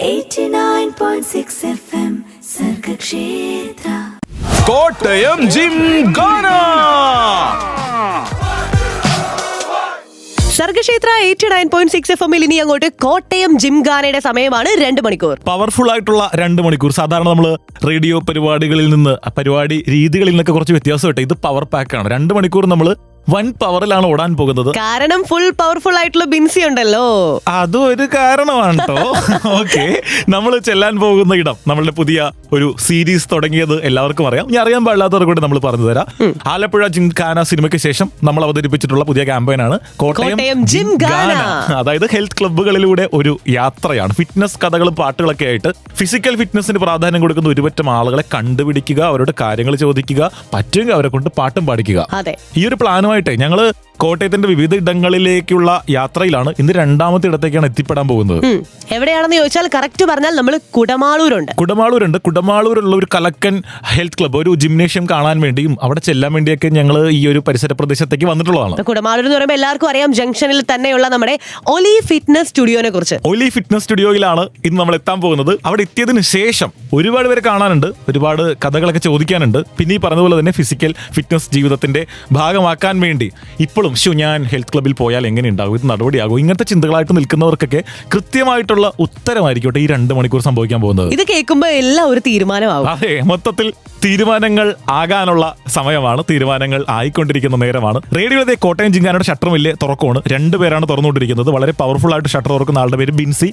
89.6 FM Sargakshetra Kottayam gymkhana. Sargakshetra 89.6 FM ഇനി അങ്ങോട്ട് കോട്ടയം ജിംഖാനയുടെ സമയമാണ്. 2 മണിക്കൂർ പവർഫുൾ ആയിട്ടുള്ള 2 മണിക്കൂർ. സാധാരണ നമ്മൾ റേഡിയോ പരിപാടികളിൽ നിന്ന് പരിപാടി രീതികളിൽ നിന്നൊക്കെ കുറച്ച് വ്യത്യാസം കിട്ടും. ഇത് പവർ പാക്കാണ്. 2 മണിക്കൂർ നമ്മൾ വൻ പവറിലാണ് ഓടാൻ പോകുന്നത്. കാരണം ഫുൾ പവർഫുൾ ആയിട്ടുള്ള ബിൻസി ഉണ്ടല്ലോ. അതും ഒരു കാരണമാണ് കേട്ടോ. ഓക്കെ, നമ്മൾ ചെല്ലാൻ പോകുന്ന ഇടം നമ്മളുടെ പുതിയ ഒരു സീരീസ് തുടങ്ങിയത് എല്ലാവർക്കും അറിയാം. ഞാൻ അറിയാൻ പാടില്ലാത്തവർ കൂടി നമ്മൾ പറഞ്ഞു തരാം. ആലപ്പുഴ ജിംഖാന സിനിമയ്ക്ക് ശേഷം നമ്മൾ അവതരിപ്പിച്ചിട്ടുള്ള പുതിയ ക്യാമ്പയിനാണ് കോട്ടയം ജിംഖാന. അതായത് ഹെൽത്ത് ക്ലബ്ബുകളിലൂടെ ഒരു യാത്രയാണ്. ഫിറ്റ്നസ് കഥകളും പാട്ടുകളൊക്കെ ആയിട്ട് ഫിസിക്കൽ ഫിറ്റ്നസിന് പ്രാധാന്യം കൊടുക്കുന്ന ഒരുപറ്റം ആളുകളെ കണ്ടുപിടിക്കുക, അവരുടെ കാര്യങ്ങൾ ചോദിക്കുക, പറ്റുമെങ്കിൽ അവരെ കൊണ്ട് പാട്ടും പാടിക്കുക. ഈ ഒരു പ്ലാനുമായിട്ടേ ഞങ്ങള് കോട്ടയത്തിന്റെ വിവിധ ഇടങ്ങളിലേക്കുള്ള യാത്രയിലാണ്. ഇന്ന് 2ാമത്തെ ഇടത്തേക്കാണ് എത്തിപ്പെടാൻ പോകുന്നത്. എവിടെയാണെന്ന് ചോദിച്ചാൽ കറക്റ്റ് പറഞ്ഞാൽ നമ്മൾ കുടമാളൂരുണ്ട്. കുടമാളൂരുള്ള ഒരു കലക്കൻ ഹെൽത്ത് ക്ലബ്ബ്, ഒരു ജിംനേഷ്യം കാണാൻ വേണ്ടിയും അവിടെ ചെല്ലാൻ വേണ്ടിയൊക്കെ ഞങ്ങൾ ഈ ഒരു പരിസര പ്രദേശത്തേക്ക് വന്നിട്ടുള്ളതാണ്. കുടമാളൂർ എന്ന് പറയുമ്പോൾ എല്ലാവർക്കും അറിയാം, ജംഗ്ഷനിൽ തന്നെയുള്ള നമ്മുടെ ഒലി ഫിറ്റ്നസ് സ്റ്റുഡിയോനെ കുറിച്ച്. ഒലി ഫിറ്റ്നസ് സ്റ്റുഡിയോയിലാണ് ഇന്ന് നമ്മൾ എത്താൻ പോകുന്നത്. അവിടെ എത്തിയതിനു ശേഷം ഒരുപാട് പേര് കാണാനുണ്ട്, ഒരുപാട് കഥകളൊക്കെ ചോദിക്കാനുണ്ട്. പിന്നെ ഈ പറഞ്ഞതുപോലെ തന്നെ ഫിസിക്കൽ ഫിറ്റ്നസ് ജീവിതത്തിന്റെ ഭാഗമാക്കാൻ വേണ്ടി ഇപ്പോഴും ഞാൻ ഹെൽത്ത് ക്ലബ്ബിൽ പോയാൽ എങ്ങനെ ഉണ്ടാകും, ഇത് നടപടിയാകും, ഇങ്ങനത്തെ ചിന്തകളായിട്ട് നിൽക്കുന്നവർക്കൊക്കെ കൃത്യമായിട്ടുള്ള ഉത്തരമായിരിക്കട്ടെ ഈ 2 മണിക്കൂർ സംഭവിക്കാൻ പോകുന്നത്. ഇത് കേൾക്കുമ്പോൾ എല്ലാം ഒരു തീരുമാനമാകും. അതെ, മൊത്തത്തിൽ തീരുമാനങ്ങൾ ആകാനുള്ള സമയമാണ്, തീരുമാനങ്ങൾ ആയിക്കൊണ്ടിരിക്കുന്ന നേരമാണ്. റേഡിയോയിലെ കോട്ടയം ജിംഖാനയുടെ ഷട്ടർ വലിയ തുറക്കമാണ്. 2 പേരാണ് തുറന്നുകൊണ്ടിരിക്കുന്നത്. വളരെ പവർഫുൾ ആയിട്ട് ഷട്ടർ തുറക്കുന്ന ആളുടെ പേര് ബിൻസി,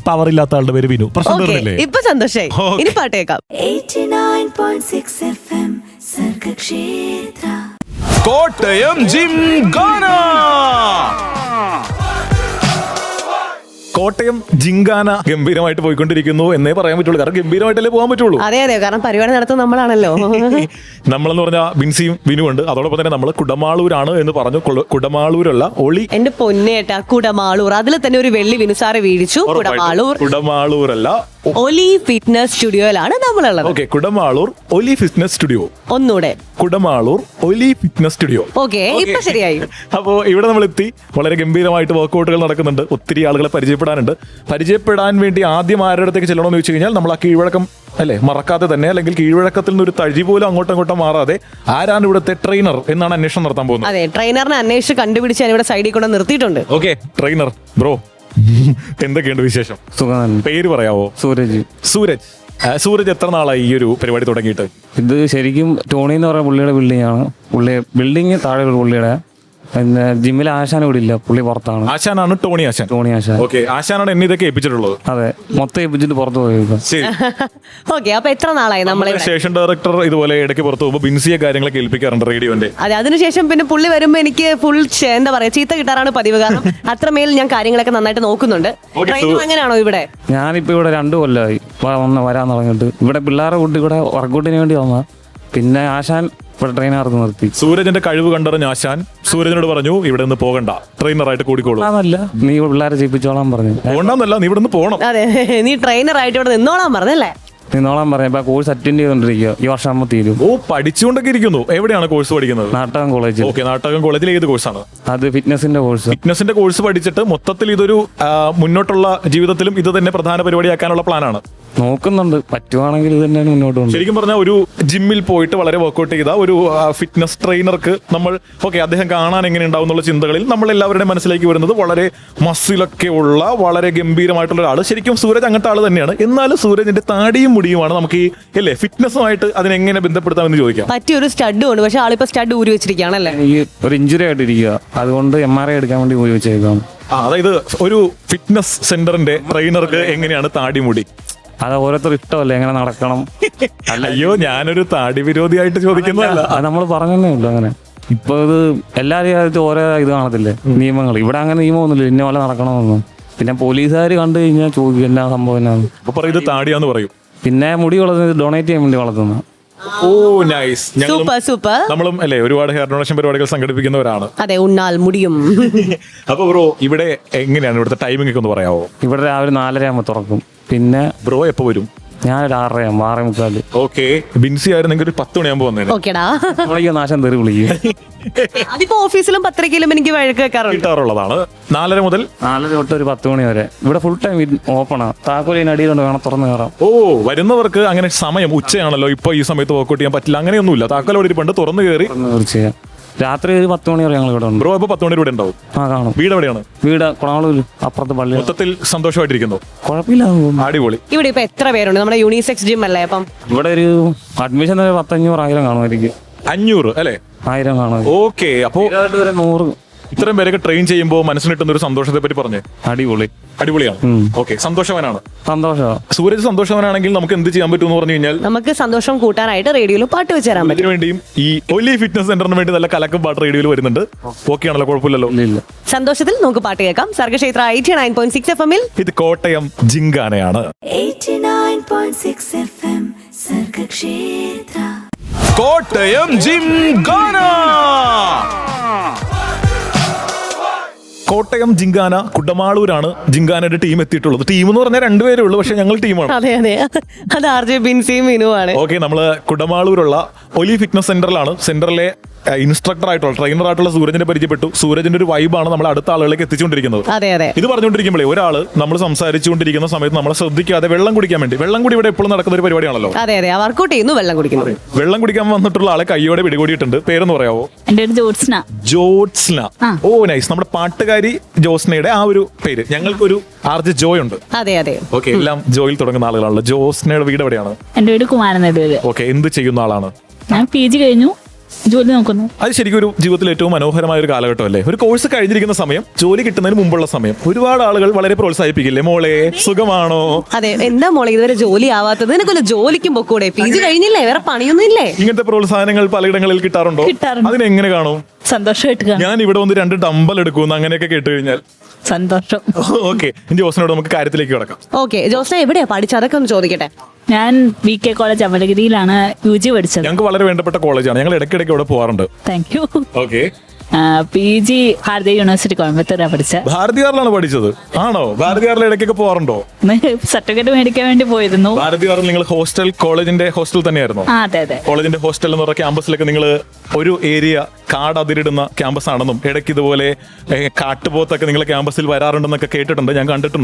പവർ ഇല്ലാത്ത ആളുടെ പേര് വിനു. പ്രശ്നം ഇപ്പൊ സന്തോഷായി. ഇനി പാട്ടേക്കാം. 89.6 FM സർഗക്ഷേത്ര കോട്ടയം ജിംഖാന. കോട്ടയം ജിംഖാന ഗംഭീരമായിട്ട് പോയിക്കൊണ്ടിരിക്കുന്നു എന്നേ പറയാൻ പറ്റുള്ളൂ. കാരണം ഗംഭീരമായിട്ടല്ലേ പോകാൻ പറ്റുള്ളൂ. അതെ, കാരണം പരിപാടി നടത്തുന്നത് നമ്മളാണല്ലോ. നമ്മളെന്ന് പറഞ്ഞാൽ ബിൻസിയും വിനു ഉണ്ട്. അതോടൊപ്പം തന്നെ നമ്മൾ കുടമാളൂരാണ് എന്ന് പറഞ്ഞു. കുടമാളൂരല്ല, ഒളി. എന്റെ പൊന്നേട്ടാ, കുടമാളൂർ. അതിൽ തന്നെ ഒരു വെള്ളി വിനുസാറെ വീഴിച്ചു. കുടമാളൂരല്ല, ഒലി ഫിറ്റ്നസ് സ്റ്റുഡിയോയിലാണ് നമ്മളുള്ളത്. ഓക്കെ, കുടമാളൂർ ഒലി ഫിറ്റ്നസ് സ്റ്റുഡിയോ. ഒന്നൂടെ കുടമാളൂർ ഒലി ഫിറ്റ്നസ് സ്റ്റുഡിയോ. ഓക്കെ, ഇപ്പൊ ശരിയായി. അപ്പോ ഇവിടെ നമ്മൾ എത്തി. വളരെ ഗംഭീരമായിട്ട് വർക്കൗട്ടുകൾ നടക്കുന്നുണ്ട്. ഒത്തിരി ആളുകളെ പരിചയപ്പെടാൻ വേണ്ടി ആദ്യം ആരുടെ അടുത്തേക്ക് ചെല്ലണമെന്ന് ചോദിച്ചു കഴിഞ്ഞാൽ നമ്മൾ ആ കീഴ്വഴക്കം അല്ലെ മറക്കാതെ തന്നെ, അല്ലെങ്കിൽ കീഴ്വഴക്കത്തിൽ നിന്ന് ഒരു തഴി പോലും അങ്ങോട്ടും മാറാതെ ആരാണ് ഇവിടുത്തെ ട്രെയിനർ എന്നാണ് അന്വേഷണം നടത്താൻ പോകുന്നത്. അതെ, ട്രെയിനറിനെ അന്വേഷിച്ച് കണ്ടുപിടിച്ച് ഇവിടെ സൈഡിൽ കൊണ്ട് നിർത്തിയിട്ടുണ്ട്. ഓക്കെ, ട്രെയിനർ ബ്രോ, എന്തൊക്കെയുണ്ട് വിശേഷം? സുഖം. പേര് പറയാവോ? സൂരജ് എത്ര നാളായി ഈ ഒരു പരിപാടി തുടങ്ങിയിട്ട്? ഇത് ശരിക്കും ടോണി എന്ന് പറയുന്ന പുള്ളിയുടെ ബിൽഡിംഗ് ആണ്. ബിൽഡിംഗ് താഴെ ഒരു പുള്ളിയുടെ. പിന്നെ ജിമ്മിൽ ആശാൻ ഇവിടെ ഇല്ല, പുള്ളി പുറത്താണ്. ആശാനാണ് ടോണി ആശാൻ. ഓക്കെ, ആശാനാണ് എന്നെ ഇതൊക്കെ ഏൽപ്പിച്ചിട്ടുള്ളത്. അതെ, മൊത്തം ഏൽപ്പിച്ചിട്ട് പുറത്ത് പോയത്. ഓക്കെ, അപ്പൊ എത്ര നാളായി നമ്മളെ സ്റ്റേഷൻ ഡയറക്ടർ ഇതുപോലെ ഇടയ്ക്ക് പുറത്ത് പോകുമ്പോൾ ബിൻസിയെ കാര്യങ്ങളൊക്കെ ഏൽപ്പിക്കാറുണ്ട് റേഡിയോന്റെ. അതെ, അതിനുശേഷം പിന്നെ പുള്ളി വരുമ്പോ എനിക്ക് ഫുൾ എന്താ പറയാ ചീത്ത കിട്ടാറാണ് പതിവ്. കാരണം അത്രമേൽ ഞാൻ കാര്യങ്ങളൊക്കെ നന്നായിട്ട് നോക്കുന്നുണ്ട്. അങ്ങനെയാണോ ഇവിടെ? ഞാനിപ്പോ ഇവിടെ 2 കൊല്ലമായി വരാൻ തുടങ്ങിയിട്ട്. ഇവിടെ പിള്ളേരെ കൂട്ടി ഇവിടെ വർക്കൗട്ടിന് വേണ്ടി വന്ന. പിന്നെ ആശാൻ ഇവിടെ ട്രെയിനർക്ക് നിർത്തി. സൂരജിന്റെ കഴിവ് കണ്ടറിഞ്ഞ ആശാൻ സൂരജിനോട് പറഞ്ഞു ഇവിടെ നിന്ന് പോകണ്ട, ട്രെയിനറായിട്ട് കൂടിക്കോളൂ. അതല്ല, നീ പിള്ളേരെ ചെയ്യിപ്പിച്ചോളാൻ പറഞ്ഞു. പോകണ്ടെന്നല്ല, നീ ഇവിടെ നിന്ന് പോകണം. അതെ, നീ ട്രെയിനറായിട്ട് ഇവിടെ നിന്നോളാൻ പറഞ്ഞല്ലേ? നിന്നോളാൻ പറയാം. ഇപ്പൊ കോഴ്സ് അറ്റൻഡ് ചെയ്തോണ്ടിരിക്കുക. ഈ വർഷം ആകുമ്പോൾ തീരും. ഓ, പഠിച്ചുകൊണ്ടൊക്കെ ഇരിക്കുന്നു. എവിടെയാണ് കോഴ്സ് പഠിക്കുന്നത്? നാട്ടകം കോളേജ്. ഓക്കെ, നാട്ടകം കോളേജിൽ ഏത് കോഴ്സാണ്? അത് ഫിറ്റ്നസിന്റെ കോഴ്സ് പഠിച്ചിട്ട് മൊത്തത്തിൽ ഇതൊരു മുന്നോട്ടുള്ള ജീവിതത്തിലും ഇത് തന്നെ പ്രധാന പരിപാടിയാക്കാനുള്ള പ്ലാനാണ്. നോക്കുന്നുണ്ട്, പറ്റുവാണെങ്കിൽ ഇത് തന്നെയാണ് മുന്നോട്ട് പോകുന്നത്. ശരിക്കും പറഞ്ഞാൽ ഒരു ജിമ്മിൽ പോയിട്ട് വളരെ വർക്ക്ഔട്ട് ചെയ്ത ഒരു ഫിറ്റ്നസ് ട്രെയിനർക്ക് നമ്മൾ അദ്ദേഹം കാണാൻ എങ്ങനെ ഉണ്ടാവും എന്നുള്ള ചിന്തകളിൽ നമ്മൾ എല്ലാവരുടെയും മനസ്സിലേക്ക് വരുന്നത് വളരെ മസിലൊക്കെ ഉള്ള വളരെ ഗംഭീരമായിട്ടുള്ള ഒരാൾ. ശരിക്കും സൂരജ് അങ്ങനത്തെ ആള് തന്നെയാണ്. എന്നാലും സൂരജിന്റെ താടിയും മുടിയുമാണ് നമുക്ക് ഈ ഫിറ്റ്നസുമായിട്ട് അതിനെങ്ങനെ ബന്ധപ്പെടുത്താമെന്ന് ചോദിക്കാം. പറ്റിയൊരു സ്റ്റഡ് ഉണ്ട്, പക്ഷെ ആളിപ്പോ സ്റ്റഡ് ഊരി വെച്ചിരിക്കുകയാണല്ലേ? ഈ ഒരു ഇഞ്ചുറി ആയിട്ടിരിക്കുക, അതുകൊണ്ട് MRI എടുക്കാൻ വേണ്ടി ഊരി വെച്ചേക്കാം. അതായത് ഒരു ഫിറ്റ്നസ് സെന്ററിന്റെ ട്രെയിനർക്ക് എങ്ങനെയാണ് താടി മുടി? അത് ഓരോരുത്തർ ഇഷ്ടമല്ലേ എങ്ങനെ നടക്കണം. അയ്യോ, ഞാനൊരു താടി വിരോധിയായിട്ട് ചോദിക്കുന്നതല്ല, അത് നമ്മൾ പറഞ്ഞേ ഉള്ളൂ. അങ്ങനെ ഇപ്പൊ ഇത് എല്ലാവരും ഓരോ ഇത് കാണത്തില്ലേ നിയമങ്ങൾ. ഇവിടെ അങ്ങനെ നിയമമൊന്നുമില്ല, ഇന്ന പോലെ നടക്കണമെന്നൊന്നും. പിന്നെ പോലീസുകാർ കണ്ടു കഴിഞ്ഞാൽ ചോദിക്കും എന്നാ സംഭവം എന്നാണ്. ഇത് താടിയാന്ന് പറയും. പിന്നെ മുടി വളർത്തുന്നത് ഡൊണേറ്റ് ചെയ്യാൻ വേണ്ടി വളർത്തുന്നു. ഓ, നൈസ്. സൂപ്പർ. നമ്മളും അല്ലേ ഒരുപാട് ഹെയർ ഡൊണേഷൻ പരിപാടികൾ സംഘടിപ്പിക്കുന്നവരാണ്. അതെ, ഉണ്ണാൽ മുടിയും. അപ്പൊ ബ്രോ, ഇവിടെ എങ്ങനെയാണ് ഇവിടുത്തെ ടൈമിംഗ് ഒക്കെ ഒന്ന് പറയാവോ? ഇവിടെ രാവിലെ 4:30 ആകുമ്പോൾ തുറക്കും. പിന്നെ ബ്രോ എപ്പോ വരും? ഞാനൊരു 6:30 6:45 ഓക്കെ, ബിൻസി ആയിരുന്നെങ്കിൽ ഒരു 10 മണിയാകുമ്പോൾ വന്നേനെ. ഓക്കേടാ. വിളിക്കും, നാശം തെറി വിളിക്കും. അതിപ്പോ ഓഫീസിലും പത്രികയിലും എനിക്ക് വഴക്ക് വെക്കാറുണ്ട്. കിട്ടാറുള്ളതാണ്. 4:30 മുതൽ 4 തൊട്ട് ഒരു 10 മണി വരെ ഇവിടെ ഫുൾ ടൈം ഓപ്പണാ. താക്കോലിന് അടിയിലുണ്ട്, വേണം തുറന്ന് കയറാം. ഓ, വരുന്നവർക്ക് അങ്ങനെ സമയം ഉച്ചയാണല്ലോ, ഇപ്പൊ ഈ സമയത്ത് വർക്കൗട്ട് ചെയ്യാൻ പറ്റില്ല, അങ്ങനെയൊന്നുമില്ല. താക്കോലോട് ഇരിപ്പുണ്ട്, തുറന്നു കയറി. തീർച്ചയായും രാത്രി ഒരു 10 മണി വരെ ഞങ്ങൾ ഇവിടെ ഉണ്ട്. ബ്രോ ഇപ്പൊ 10 മണി ഇവിടെ ഉണ്ടാവും. കാണും. വീട് എവിടെയാണ്? വീട് കുളങ്ങളൂര്, അപ്പുറത്ത് പള്ളി. മൊത്തത്തിൽ സന്തോഷമായിട്ടിരിക്കുന്നു. കുഴപ്പമില്ല. അടിപൊളി. ഇവിടെ ഇപ്പൊ എത്ര പേരുണ്ട്? നമ്മുടെ യൂണിസെക്സ് ജിം അല്ലേ? അപ്പം ഇവിടെ ഒരു അഡ്മിഷൻ 1000-500 കാണുമായിരിക്കും. 500 അല്ലേ? 1000 കാണും. ഓക്കെ, അപ്പോ 100. ഇത്രയും പേരൊക്കെ ട്രെയിൻ ചെയ്യുമ്പോൾ മനസ്സിന് കിട്ടുന്ന ഒരു സന്തോഷത്തെ പറ്റി പറഞ്ഞേ. അടിപൊളി. അടിപൊളിയാണ്. ഓക്കെ, സന്തോഷവാനാണ്. സന്തോഷമാണ്. സൂരജ് സന്തോഷവാനാണെങ്കിൽ നമുക്ക് എന്ത് ചെയ്യാൻ പറ്റും എന്ന് പറഞ്ഞു കഴിഞ്ഞാൽ നമുക്ക് സന്തോഷം കൂട്ടാനായിട്ട് റേഡിയോയിൽ പാട്ട് വെച്ച് തരാൻ പറ്റും. ഇതിനു വേണ്ടിയും ഈ ഒലി ഫിറ്റ്നസ് സെന്ററിന് വേണ്ടി നല്ല കലക്കും പാട്ട് റേഡിയോയിൽ വരുന്നുണ്ട്. ഓക്കെ ആണല്ലോ, കുഴപ്പമില്ലല്ലോ. ഇല്ല. സന്തോഷത്തിൽ നമുക്ക് പാട്ട് കേൾക്കാം. സർഗക്ഷേത്ര 89.6 FM ഇത് കോട്ടയം ജിങ്കാനയാണ്. 89.6 FM സർഗക്ഷേത്ര. കോട്ടയം ജിങ്കാന. കോട്ടയം ജിങ്കാന കുടമാളൂരാണ് ജിങ്കാനയുടെ ടീം എത്തിയിട്ടുള്ളത്. ടീം എന്ന് പറഞ്ഞാൽ 2 പേരേ ഉള്ളൂ, പക്ഷെ ഞങ്ങൾ ടീമാണ്. അതെ അതെ, അത് RJ ബിൻസിയും മിനുവാണ്. ഓക്കെ, നമ്മള് കുടമാളൂരുള്ള ഒലി ഫിറ്റ്നസ് സെന്ററിലാണ്. സെന്ററിലെ ഇൻസ്ട്രക്ടർ ആയിട്ടുള്ള ട്രെയിനർ ആയിട്ടുള്ള സൂരജിനെ പരിചയപ്പെട്ടു. സൂരജിന്റെ ഒരു വൈബാണ് നമ്മൾ അടുത്ത ആളുകളിലേക്ക് എത്തിച്ചുകൊണ്ടിരിക്കുന്നത്. അതെ അതെ. ഇത് പറഞ്ഞുകൊണ്ടിരിക്കുമ്പോഴേ ഒരാള് നമ്മൾ സംസാരിച്ചുകൊണ്ടിരിക്കുന്ന സമയത്ത് നമ്മളെ ശ്രദ്ധിക്കാതെ വെള്ളം കുടിക്കാൻ വേണ്ടി, വെള്ളം കൂടി ഇവിടെ എപ്പോഴും നടക്കുന്ന ഒരു പരിപാടിയാണല്ലോ. അതെ അതെ, വർക്കൗട്ട് ചെയ്യുന്നു, വെള്ളം കുടിക്കുന്നു. വെള്ളം കുടിക്കാൻ വന്നിട്ടുള്ള ആളെ കയ്യോടെ പിടികൂടിയിട്ടുണ്ട്. പേരെന്ന് പറയാവോ? എന്റെ ഒരു ജോത്സ്ന. ജോത്സ്ന. ഓ നൈസ്. നമ്മുടെ പാട്ടുകാരി ജോസ്നയുടെ ആ ഒരു പേര്. ഞങ്ങൾക്കൊരു RJ ജോയ് ഉണ്ട്. അതെ അതെ. ഓക്കെ, എല്ലാം ജോയിൽ തുടങ്ങുന്ന ആളുകളാണല്ലോ. ജോസ്നയുടെ വീട് എവിടെയാണ്? എന്റെ വീട് കുമാരനെല്ലൂര്. ഓക്കെ, എന്ത് ചെയ്യുന്ന ആളാണ്? ഞാൻ PG കഴിഞ്ഞു, ജോലി നോക്കുന്നു. അത് ശരിക്കും ഒരു ജീവിതത്തിൽ ഏറ്റവും മനോഹരമായ ഒരു കാലഘട്ടം അല്ലേ? ഒരു കോഴ്സ് കഴിഞ്ഞിരിക്കുന്ന സമയം, ജോലി കിട്ടുന്നതിന് മുമ്പുള്ള സമയം. ഒരുപാട് ആളുകൾ വളരെ പ്രോത്സാഹിപ്പിക്കില്ലേ, മോളെ സുഖമാണോ? അതെ, എന്താ മോളെ ഇതുവരെ ജോലി ആവാത്തത്? നിനക്കൊല്ല ജോലിക്കും പൊക്കൂടെ? PG കഴിഞ്ഞില്ലേ? വേറെ പണിയൊന്നും ഇല്ലേ? ഇങ്ങനത്തെ പ്രോത്സാഹനങ്ങൾ പലയിടങ്ങളിൽ കിട്ടാറുണ്ടോ? കിട്ടാറുണ്ട്. അതിനെങ്ങനെ കാണും? സന്തോഷമായിട്ട് കാണും. ഞാൻ ഇവിടെ വന്ന് 2 ഡമ്പൽ എടുക്കുന്നു അങ്ങനെയൊക്കെ കേട്ട് കഴിഞ്ഞാൽ സന്തോഷം. ഓക്കെ, ജോസിനോട് നമുക്ക് കാര്യത്തിലേക്ക് കിടക്കാം. ഓക്കെ, ജോസ്ന എവിടെയാ പഠിച്ചത്? അതൊക്കെ ഒന്ന് ചോദിക്കട്ടെ. ഞാൻ VK കോളേജ് അമലഗിരിയിലാണ് UG പഠിച്ചത്. ഞങ്ങൾക്ക് വളരെ വേണ്ടപ്പെട്ട കോളേജാണ്. ഞങ്ങൾ ഇടയ്ക്കിടയ്ക്ക് ഇവിടെ പോകാറുണ്ട്. Thank you. Okay, PG Bharatiya university കോയമ്പത്തൂരാണ് പഠിച്ചത്. ഭാരതിയാറിലാണ് പഠിച്ചത്? ആണോ? ഭാരതിയാറിൽ ഇടയ്ക്കൊക്കെ പോകാറുണ്ടോ? സർട്ടിഫിക്കറ്റ് മേടിക്കാൻ വേണ്ടി പോയിരുന്നു. ഭാരതിയാറിൽ നിങ്ങൾ കോളേജിന്റെ ഹോസ്റ്റൽ തന്നെയായിരുന്നോ? അതെ അതെ. കോളേജിന്റെ ഹോസ്റ്റൽ എന്ന് പറഞ്ഞ ക്യാമ്പസിലൊക്കെ നിങ്ങൾ ഒരു ഏരിയ കാട് അതിരിടുന്ന ക്യാമ്പസ് ആണെന്നും ഇടയ്ക്ക് ഇതുപോലെ കാട്ടുപോത്തൊക്കെ നിങ്ങളെ ക്യാമ്പസിൽ വരാറുണ്ടെന്നൊക്കെ കേട്ടിട്ടുണ്ട്. ഞാൻ കണ്ടിട്ടൊക്കെ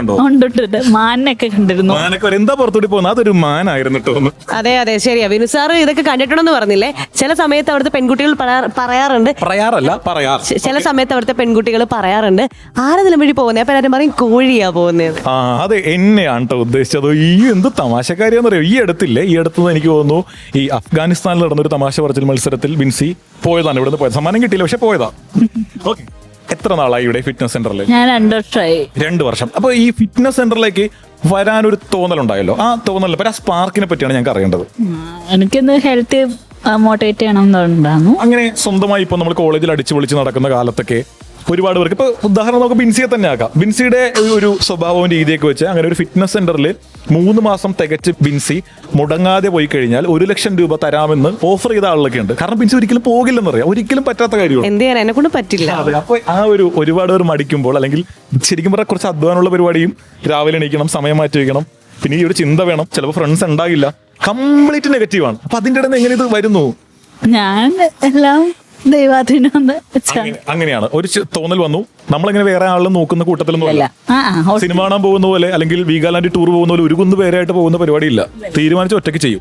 ഉണ്ടോ? ഉണ്ട്. മാനൊക്കെ കണ്ടിരുന്നു. മാനൊക്കെ എന്താ പുറത്തോട്ട് പോകുന്നത്? അതൊരു മാനായിരുന്നു കേട്ടോ. അതെ അതെ, ശരിയാ. വിനു സാറ് ഇതൊക്കെ കണ്ടിട്ടുണ്ടെന്ന് പറഞ്ഞില്ലേ? ചില സമയത്ത് അവിടുത്തെ പെൺകുട്ടികൾ പറയാറുണ്ട്. ചില സമയത്ത് അവിടുത്തെ പെൺകുട്ടികൾ പറയാറുണ്ട്, ആരെങ്കിലും വഴി പോകുന്നത്. അപ്പൊ എല്ലാവരും പറയും കോഴിയാ പോകുന്നത്. ആ, അതെ, എന്നെയാണ് കേട്ടോ ഉദ്ദേശിച്ചത്. ഈ എന്ത് തമാശക്കാരിയാന്ന് അറിയോ? ഈ അടുത്തുനിന്ന് എനിക്ക് തോന്നുന്നു ഈ അഫ്ഗാനിസ്ഥാനിൽ നടന്നൊരു തമാശ പറച്ചിൽ മത്സരത്തിൽ ബിൻസി പോയതാണ്. ഇവിടുന്ന് പോയത്, സമ്മാനം കിട്ടിയില്ല, പക്ഷെ പോയതാ. ഓക്കെ, എത്ര നാളായി ഇവിടെ ഫിറ്റ്നസ് സെന്ററിൽ? ഞാൻ 2 വർഷമായി. 2 വർഷം. അപ്പൊ ഈ ഫിറ്റ്നസ് സെന്ററിലേക്ക് വരാനൊരു തോന്നലുണ്ടായല്ലോ. ആ തോന്നൽ, ആ സ്പാർക്കിനെ പറ്റിയാണ് ഞങ്ങൾക്ക് അറിയേണ്ടത്. എനിക്കൊന്ന് ഹെൽത്ത് മോട്ടിവേറ്റ് ചെയ്യണം എന്നുണ്ടായിരുന്നു. അങ്ങനെ സ്വന്തമായി ഇപ്പൊ നമ്മൾ കോളേജിൽ അടിച്ചു പൊളിച്ച് നടക്കുന്ന കാലത്തൊക്കെ ഒരുപാട് പേർക്ക് ഇപ്പൊ ഉദാഹരണം നമുക്ക് ബിൻസിയെ തന്നെ ആക്കാം. ബിൻസിയുടെ ഒരു സ്വഭാവവും രീതിയൊക്കെ വെച്ച് അങ്ങനെ ഒരു ഫിറ്റ്നസ് സെന്ററിൽ 3 മാസം തികച്ച് ബിൻസി മുടങ്ങാതെ പോയി കഴിഞ്ഞാൽ 1 ലക്ഷം രൂപ തരാമെന്ന് ഓഫർ ചെയ്ത ആളുകളൊക്കെ ഉണ്ട്. കാരണം ബിൻസി ഒരിക്കലും പോകില്ലെന്നറിയാം, ഒരിക്കലും പറ്റാത്ത കാര്യമാണ്. എന്ത് ചെയ്യാൻ, എന്നെ കൊണ്ട് പറ്റില്ല. അപ്പൊ ആ ഒരുപാട് പേർ മടിക്കുമ്പോൾ, അല്ലെങ്കിൽ ശരിക്കും പറഞ്ഞാൽ കുറച്ച് അധ്വാനമുള്ള പരിപാടിയും, രാവിലെ എണീക്കണം, സമയം മാറ്റി വയ്ക്കണം, പിന്നെ ഈ ഒരു ചിന്ത വേണം, ചിലപ്പോൾ ഫ്രണ്ട്സ് ഉണ്ടാകില്ല, കംപ്ലീറ്റ് നെഗറ്റീവാണ്. അപ്പൊ അതിന്റെ ഇടയിൽ എങ്ങനെ ഇത് വരുന്നു? ഞാൻ എല്ലാം ദൈവാധീനം അങ്ങനെയാണ് ഒരു തോന്നൽ വന്നു. നമ്മളിങ്ങനെ വേറെ ആളും നോക്കുന്ന കൂട്ടത്തിലൊന്നും അല്ല. സിനിമ കാണാൻ പോകുന്ന പോലെ അല്ലെങ്കിൽ വീഗാലാൻഡ് ടൂർ പോകുന്ന പോലെ ഒരു കുന്ന് പേരായിട്ട് പോകുന്ന പരിപാടിയില്ല. തീരുമാനിച്ച് ഒറ്റയ്ക്ക് ചെയ്യും.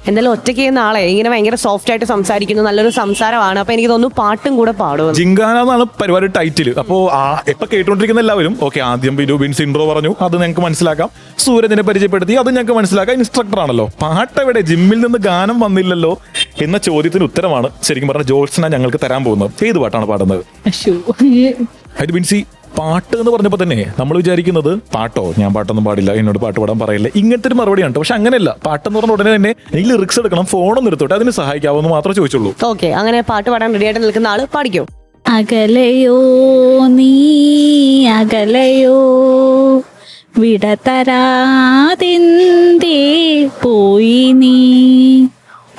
എന്തായാലും ഒറ്റയ്ക്ക് ചെയ്യുന്ന ആളെ ഇങ്ങനെ ഭയങ്കര സോഫ്റ്റ് ആയിട്ട് സംസാരിക്കുന്നു, നല്ലൊരു സംസാരമാണ്. അപ്പൊ എനിക്ക് തോന്നുന്നു പാട്ടും കൂടെ പാടും. ജിങ്കാന എന്നാണ് പരിപാടി ടൈറ്റിൽ. അപ്പോ ഇപ്പൊ കേട്ടുകൊണ്ടിരിക്കുന്ന എല്ലാവരും ഓക്കെ, ആദ്യം ബിൻസ് ഇൻട്രോ പറഞ്ഞു, അത് ഞങ്ങൾക്ക് മനസ്സിലാക്കാം. സൂരജിനെ പരിചയപ്പെടുത്തി, അത് ഞങ്ങൾക്ക് മനസ്സിലാക്കാം. ഇൻസ്ട്രക്ടർ ആണല്ലോ. പാട്ട് എവിടെ? ജിമ്മിൽ നിന്ന് ഗാനം വന്നില്ലല്ലോ എന്ന ചോദ്യത്തിന് ഉത്തരമാണ് ശരിക്കും പറഞ്ഞ ജോത്സ്ന ഞങ്ങൾക്ക് തരാൻ പോകുന്നത്. ഏത് പാട്ടാണ് പാടുന്നത്? അത് ബിൻസി, പാട്ട് എന്ന് പറഞ്ഞപ്പോൾ തന്നെ നമ്മൾ വിചാരിക്കുന്നത് പാട്ടോ, ഞാൻ പാട്ടൊന്നും പാടില്ല, എന്നോട് പാട്ട് പാടാൻ പറയില്ല, ഇങ്ങനത്തെ ഒരു മറുപടിയാണ്. പക്ഷെ അങ്ങനെയല്ല. പാട്ടെന്ന് പറഞ്ഞ ഉടനെ തന്നെ എനിക്ക് ലിറിക്സ് എടുക്കണം, ഫോണൊന്നും എടുത്തോട്ടെ, അതിന് സഹായിക്കാവെന്ന് മാത്രമേ ചോദിച്ചുള്ളൂ. ഓക്കെ, അങ്ങനെ പാട്ട് പാടാൻ റെഡി ആയിട്ട് നിൽക്കുന്ന ആള് പാടിക്കോ. അകലയോ നീ അകലയോ വിടതരാതിന്തേ പോയി നീ,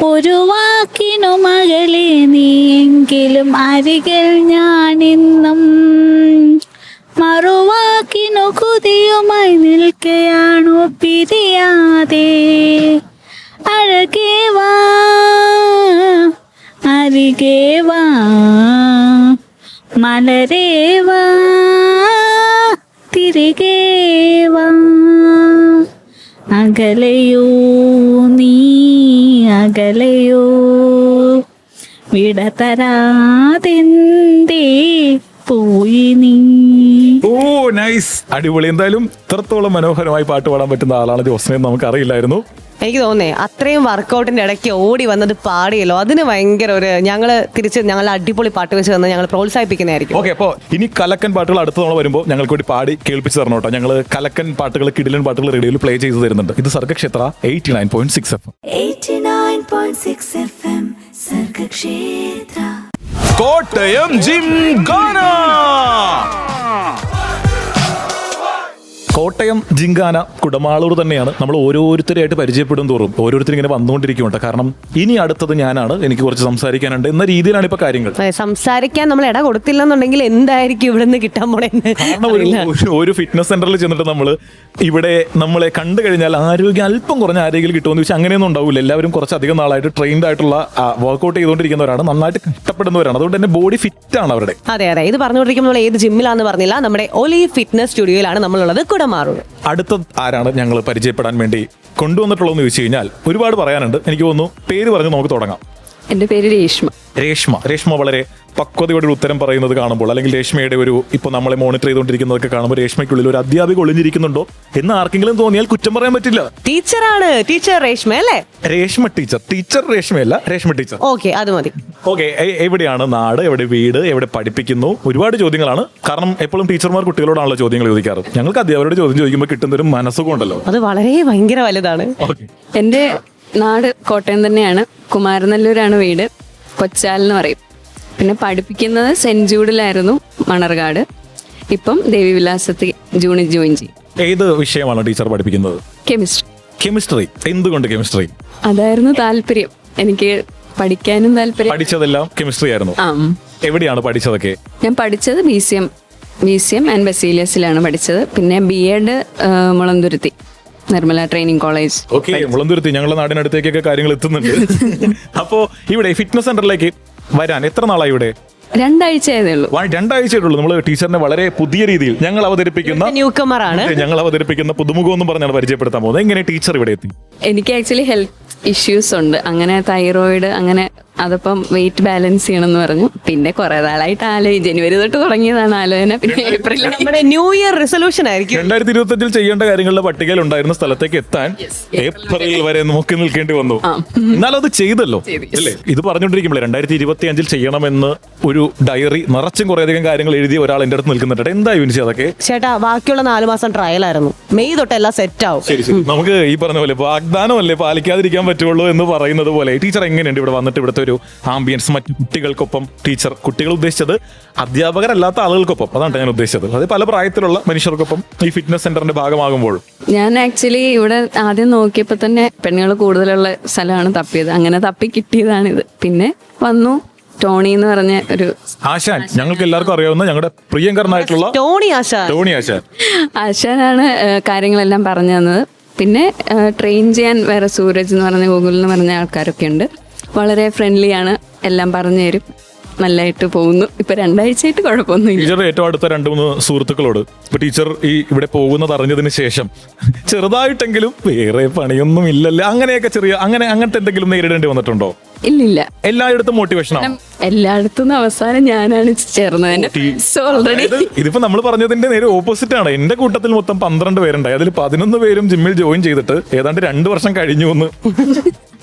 ഒരു വാക്കിനു മകളെ നീയെങ്കിലും അരികിൽ ഞാനിന്നും, മറുവാക്കിനു കുതിയുമായി നിൽക്കുകയാണു പിരിയാതെ അഴകേ വാ അരികേ വാ മലരേ വാ തിരികെ വാ അകലയോ നീ അകലയോ വിടതരാതെന്തേ പോയി നീ. ഓ നൈസ്, അടിപൊളി. എന്തായാലും ഇത്രത്തോളം മനോഹരമായി പാട്ട് പാടാൻ പറ്റുന്ന ആളാണ് ജോസ്നെ നമുക്ക് അറിയില്ലായിരുന്നു. എനിക്ക് തോന്നേ അത്രയും വർക്കൗട്ടിന്റെ ഇടയ്ക്ക് ഓടി വന്നത് പാടിയല്ലോ, അതിന് ഭയങ്കര ഒരു ഞങ്ങൾ അടിപൊളി പാട്ട് വെച്ച് തന്ന് ഞങ്ങൾ പ്രോത്സാഹിപ്പിക്കുന്നതായിരിക്കും. ഓക്കെ, അപ്പോൾ ഇനി കലക്കൻ പാട്ടുകൾ അടുത്ത തവണ വരുമ്പോൾ ഞങ്ങൾക്ക് കൂടി പാടി കേൾപ്പിച്ച് തരണം കേട്ടോ. ഞങ്ങൾ കലക്കൻ പാട്ടുകൾ, കിടിലൻ പാട്ടുകൾ റേഡിയോയിൽ പ്ലേ ചെയ്ത് തരുന്നുണ്ട്. ഇത് സർഗക്ഷേത്ര 89.6 FM. 89.6 FM സർഗക്ഷേത്ര. കോട്ടയം ജിംഖാന. കോട്ടയം ജിംഖാന കുടമാളൂർ തന്നെയാണ്. നമ്മൾ ഓരോരുത്തരായിട്ട് പരിചയപ്പെടും തോറും ഓരോരുത്തരും ഇങ്ങനെ വന്നുകൊണ്ടിരിക്കുന്നുണ്ട്. കാരണം ഇനി അടുത്തത് ഞാനാണ്, എനിക്ക് കുറച്ച് സംസാരിക്കാനുണ്ട് എന്ന രീതിയിലാണ് ഇപ്പൊ കാര്യങ്ങൾ. സംസാരിക്കാൻ നമ്മൾ ഇട കൊടുത്തില്ലെന്നുണ്ടെങ്കിൽ എന്തായിരിക്കും ഇവിടെ നിന്ന് കിട്ടാൻ പോണെന്ന്. കാരണം ഒരു ഫിറ്റ്നസ് സെന്ററിൽ ചെന്നിട്ട് ഇവിടെ നമ്മളെ കണ്ടു കഴിഞ്ഞാൽ ആരോഗ്യം അല്പം കുറഞ്ഞ ആരോഗ്യം കിട്ടുമെന്ന് വെച്ചാൽ അങ്ങനെയൊന്നും ഉണ്ടാവില്ല. എല്ലാവരും കുറച്ചധികം നാളായിട്ട് ട്രെയിൻഡ് ആയിട്ടുള്ള വർക്കൗട്ട് ചെയ്തുകൊണ്ടിരിക്കുന്നവരാണ്, നന്നായിട്ട് കഷ്ടപ്പെടുന്നവരാണ്. അതുകൊണ്ട് തന്നെ ബോഡി ഫിറ്റ് ആണ് അവരുടെ. അതെ, ഇത് പറഞ്ഞുകൊണ്ടിരിക്കുമ്പോൾ നമ്മൾ ഏത് ജിമ്മിലാന്ന് പറഞ്ഞില്ല, നമ്മുടെ ഒലി ഫിറ്റ്നസ് സ്റ്റുഡിയോയിലാണ് നമ്മളുള്ളത്, കുടമാറൂർ. അടുത്ത ആരാണ് ഞങ്ങൾ പരിചയപ്പെടാൻ വേണ്ടി കൊണ്ടുവന്നിട്ടുള്ളതെന്ന് ചോദിച്ചു കഴിഞ്ഞാൽ ഒരുപാട് പറയാനുണ്ട്. എനിക്ക് തോന്നുന്നു പേര് പറഞ്ഞ് നമുക്ക് തുടങ്ങാം. എൻ്റെ പേര് രേഷ്മ. രേഷ്മ വളരെ പക്വതയോടെ ഉത്തരം പറയുന്നത് കാണുമ്പോൾ, അല്ലെങ്കിൽ രേഷ്മയുടെ ഇപ്പോൾ നമ്മളെ മോണിറ്റർ ചെയ്തുകൊണ്ടിരിക്കുന്നതൊക്കെ കാണുമ്പോൾ രേഷ്മയ്ക്കുള്ളിൽ ഒരു അധ്യാപിക ഒളിഞ്ഞിരിക്കുന്നുണ്ടോ എന്ന് ആർക്കെങ്കിലും തോന്നിയാൽ കുറ്റം പറയാൻ പറ്റില്ല. ടീച്ചറാണ്, ടീച്ചർ രേഷ്മ അല്ലേ? രേഷ്മ ടീച്ചർ രേഷ്മയല്ല, രേഷ്മ ടീച്ചർ. ഓക്കെ, അത് മതി. ഓക്കെ, എവിടെയാണ് നാട്, എവിടെ വീട്, എവിടെ പഠിപ്പിക്കുന്നു? ഒരുപാട് ചോദ്യങ്ങളാണ്. കാരണം എപ്പോഴും ടീച്ചർമാർ കുട്ടികളോടാണല്ലോ ചോദ്യങ്ങൾ ചോദിക്കാറ്. ഞങ്ങൾക്ക് അധ്യാപകരോട് ചോദ്യം ചോദിക്കുമ്പോൾ കിട്ടുന്ന ഒരു മനസ്സുകൊണ്ടല്ലോ, അത് വളരെ ഭയങ്കര വലുതാണ്. എൻ്റെ നാട് കോട്ടയം തന്നെയാണ്. കുമാരനെല്ലൂരാണ് വീട്. കൊച്ചാൽ എന്ന് പറയും. പിന്നെ പഠിപ്പിക്കുന്നത് സെന്റ് ജൂഡിലായിരുന്നു, മണർകാട്. ഇപ്പം ദേവിവിലാസത്തിൽ ജോയിൻ ചെയ്യും. ഏത് വിഷയമാണ് ടീച്ചർ പഠിപ്പിക്കുന്നത്? കെമിസ്ട്രി. എന്തുകൊണ്ട് കെമിസ്ട്രി? അതായിരുന്നു താല്പര്യം. എനിക്ക് പഠിക്കാനും താല്പര്യം. പഠിച്ചതെല്ലാം കെമിസ്ട്രി ആയിരുന്നു. എവിടെയാണ് പഠിച്ചതൊക്കെ? ഞാൻ പഠിച്ചത് BCM ആൻഡ് ബസീലിയസിലാണ് പഠിച്ചത്. പിന്നെ BEd Mulanthuruthy Nirmala training college. Okay, Mulanthuruthy. ഞങ്ങളുടെ നാടിനടുത്തേക്കൊക്കെ കാര്യങ്ങൾ എത്തുന്നുണ്ട്. അപ്പോ ഇവിടെ ഫിറ്റ്നസ് സെന്ററിലേക്ക് വരാൻ എത്ര നാളായി? ഇവിടെ 2 ആഴ്ചയായതേ ഉള്ളൂ. 2 ആഴ്ചയായിട്ടുള്ളൂ. നമ്മൾ ടീച്ചറിനെ വളരെ പുതിയ രീതിയിൽ ഞങ്ങൾ അവതരിപ്പിക്കുന്ന പുതുമുഖം എന്നും പറഞ്ഞാണ് പരിചയപ്പെടുത്താൻ പോകുന്നത്. എങ്ങനെ ടീച്ചർ ഇവിടെ എത്തി? എനിക്ക് ആക്ച്വലി ഹെൽത്ത് ഇഷ്യൂസ് ഉണ്ട്. അങ്ങനെ തൈറോയിഡ്, അങ്ങനെ അതിപ്പം വെയിറ്റ് ബാലൻസ് ചെയ്യണമെന്ന് പറഞ്ഞു. പിന്നെ കുറെ നാളായിട്ട് ജനുവരി തൊട്ട് തുടങ്ങിയതാണ് ആലോചന. പിന്നെ ഏപ്രിൽ നമ്മുടെ ന്യൂ ഇയർ റെസൊല്യൂഷൻ ആയിരിക്കും. 2025 ചെയ്യേണ്ട കാര്യങ്ങളുടെ പട്ടികയിൽ ഉണ്ടായിരുന്ന സ്ഥലത്തേക്ക് എത്താൻ ഏപ്രിൽ വരെ നോക്കി നിൽക്കേണ്ടി വന്നു. എന്നാലും അത് ചെയ്തല്ലോ അല്ലേ? ഇത് പറഞ്ഞുകൊണ്ടിരിക്കുമ്പോഴേ 2025 ചെയ്യണമെന്ന് ഒരു ഡയറി നിറച്ചും കുറേയധികം കാര്യങ്ങൾ എഴുതിയ ഒരാൾ എന്റെ അടുത്ത് നിൽക്കുന്നുണ്ട്. എന്തായി വിനിച്ചു അതൊക്കെ? ചേട്ടാ, ബാക്കിയുള്ള 4 മാസം ട്രയൽ ആയിരുന്നു. മെയ് തൊട്ട് എല്ലാം സെറ്റ് ആവും. ശരി, നമുക്ക് ഈ പറഞ്ഞ പോലെ വാഗ്ദാനമല്ലേ പാലിക്കാതിരിക്കാൻ പറ്റുള്ളൂ എന്ന് പറയുന്നത് പോലെ ടീച്ചർ എങ്ങനെയുണ്ട് ഇവിടെ വന്നിട്ട്? ഇവിടുത്തെ ഒരു ആംബിയൻസ്, മറ്റു കുട്ടികൾക്കൊപ്പം കുട്ടികൾ ഉദ്ദേശിച്ചത് അധ്യാപകരല്ലാത്ത ആളുകൾക്കൊപ്പം, അതാണ് ഞാൻ ഉദ്ദേശിച്ചത്. അത് പല പ്രായത്തിലുള്ള മനുഷ്യർക്കൊപ്പം ഈ ഫിറ്റ്നസ് സെന്ററിന്റെ ഭാഗമാകുമ്പോൾ. ഞാൻ ആക്ച്വലി ഇവിടെ ആദ്യം നോക്കിയപ്പോൾ തന്നെ പെണ്ണുകൾ കൂടുതലുള്ള സ്ഥലമാണ് തപ്പിയത്. അങ്ങനെ തപ്പി കിട്ടിയതാണിത്. പിന്നെ വന്നു ടോണി എന്ന് പറഞ്ഞ ഒരു ആശാൻ, ഞങ്ങൾക്ക് എല്ലാവർക്കും അറിയാവുന്ന ഞങ്ങളുടെ പ്രിയങ്കരനായിട്ടുള്ള ടോണി ആശാനാണ് കാര്യങ്ങളെല്ലാം പറഞ്ഞു തന്നത്. പിന്നെ ട്രെയിൻ ചെയ്യാൻ വേറെ സൂരജ് എന്ന് പറഞ്ഞ ഗൂഗിളിൽ എന്ന് പറഞ്ഞ ആൾക്കാരൊക്കെ ഉണ്ട്. വളരെ ഫ്രണ്ട്ലിയാണ്, എല്ലാം പറഞ്ഞു തരും. നല്ലതായിട്ട് പോകുന്നു. ഇപ്പൊ 2 ആഴ്ചയായിട്ട് കുഴപ്പമൊന്നുമില്ല. ടീച്ചർ ഏറ്റവും അടുത്ത 2-3 സുഹൃത്തുക്കളോട് ഇപ്പൊ ടീച്ചർ ഇവിടെ പോകുന്നത് അറിഞ്ഞതിന് ശേഷം ചെറുതായിട്ടെങ്കിലും വേറെ പണിയൊന്നും ഇല്ലല്ലോ, അങ്ങനെയൊക്കെ അങ്ങനത്തെ എന്തെങ്കിലും നേരിടേണ്ടി വന്നിട്ടുണ്ടോ? ഇല്ല. എല്ലായിടത്തും മോട്ടിവേഷനാണ്. എല്ലായിടത്തും അവസാനം ഞാനാണ് ചേർന്നത്. ഓൾറെഡി ഇതിപ്പോ നമ്മൾ പറഞ്ഞതിന്റെ നേരെ ഓപ്പോസിറ്റ് ആണ്. എന്റെ കൂട്ടത്തിൽ മൊത്തം 12 പേരുണ്ടായി. അതിൽ 11 പേരും ജിമ്മിൽ ജോയിൻ ചെയ്തിട്ട് ഏതാണ്ട് 2 വർഷം കഴിഞ്ഞു എന്ന്.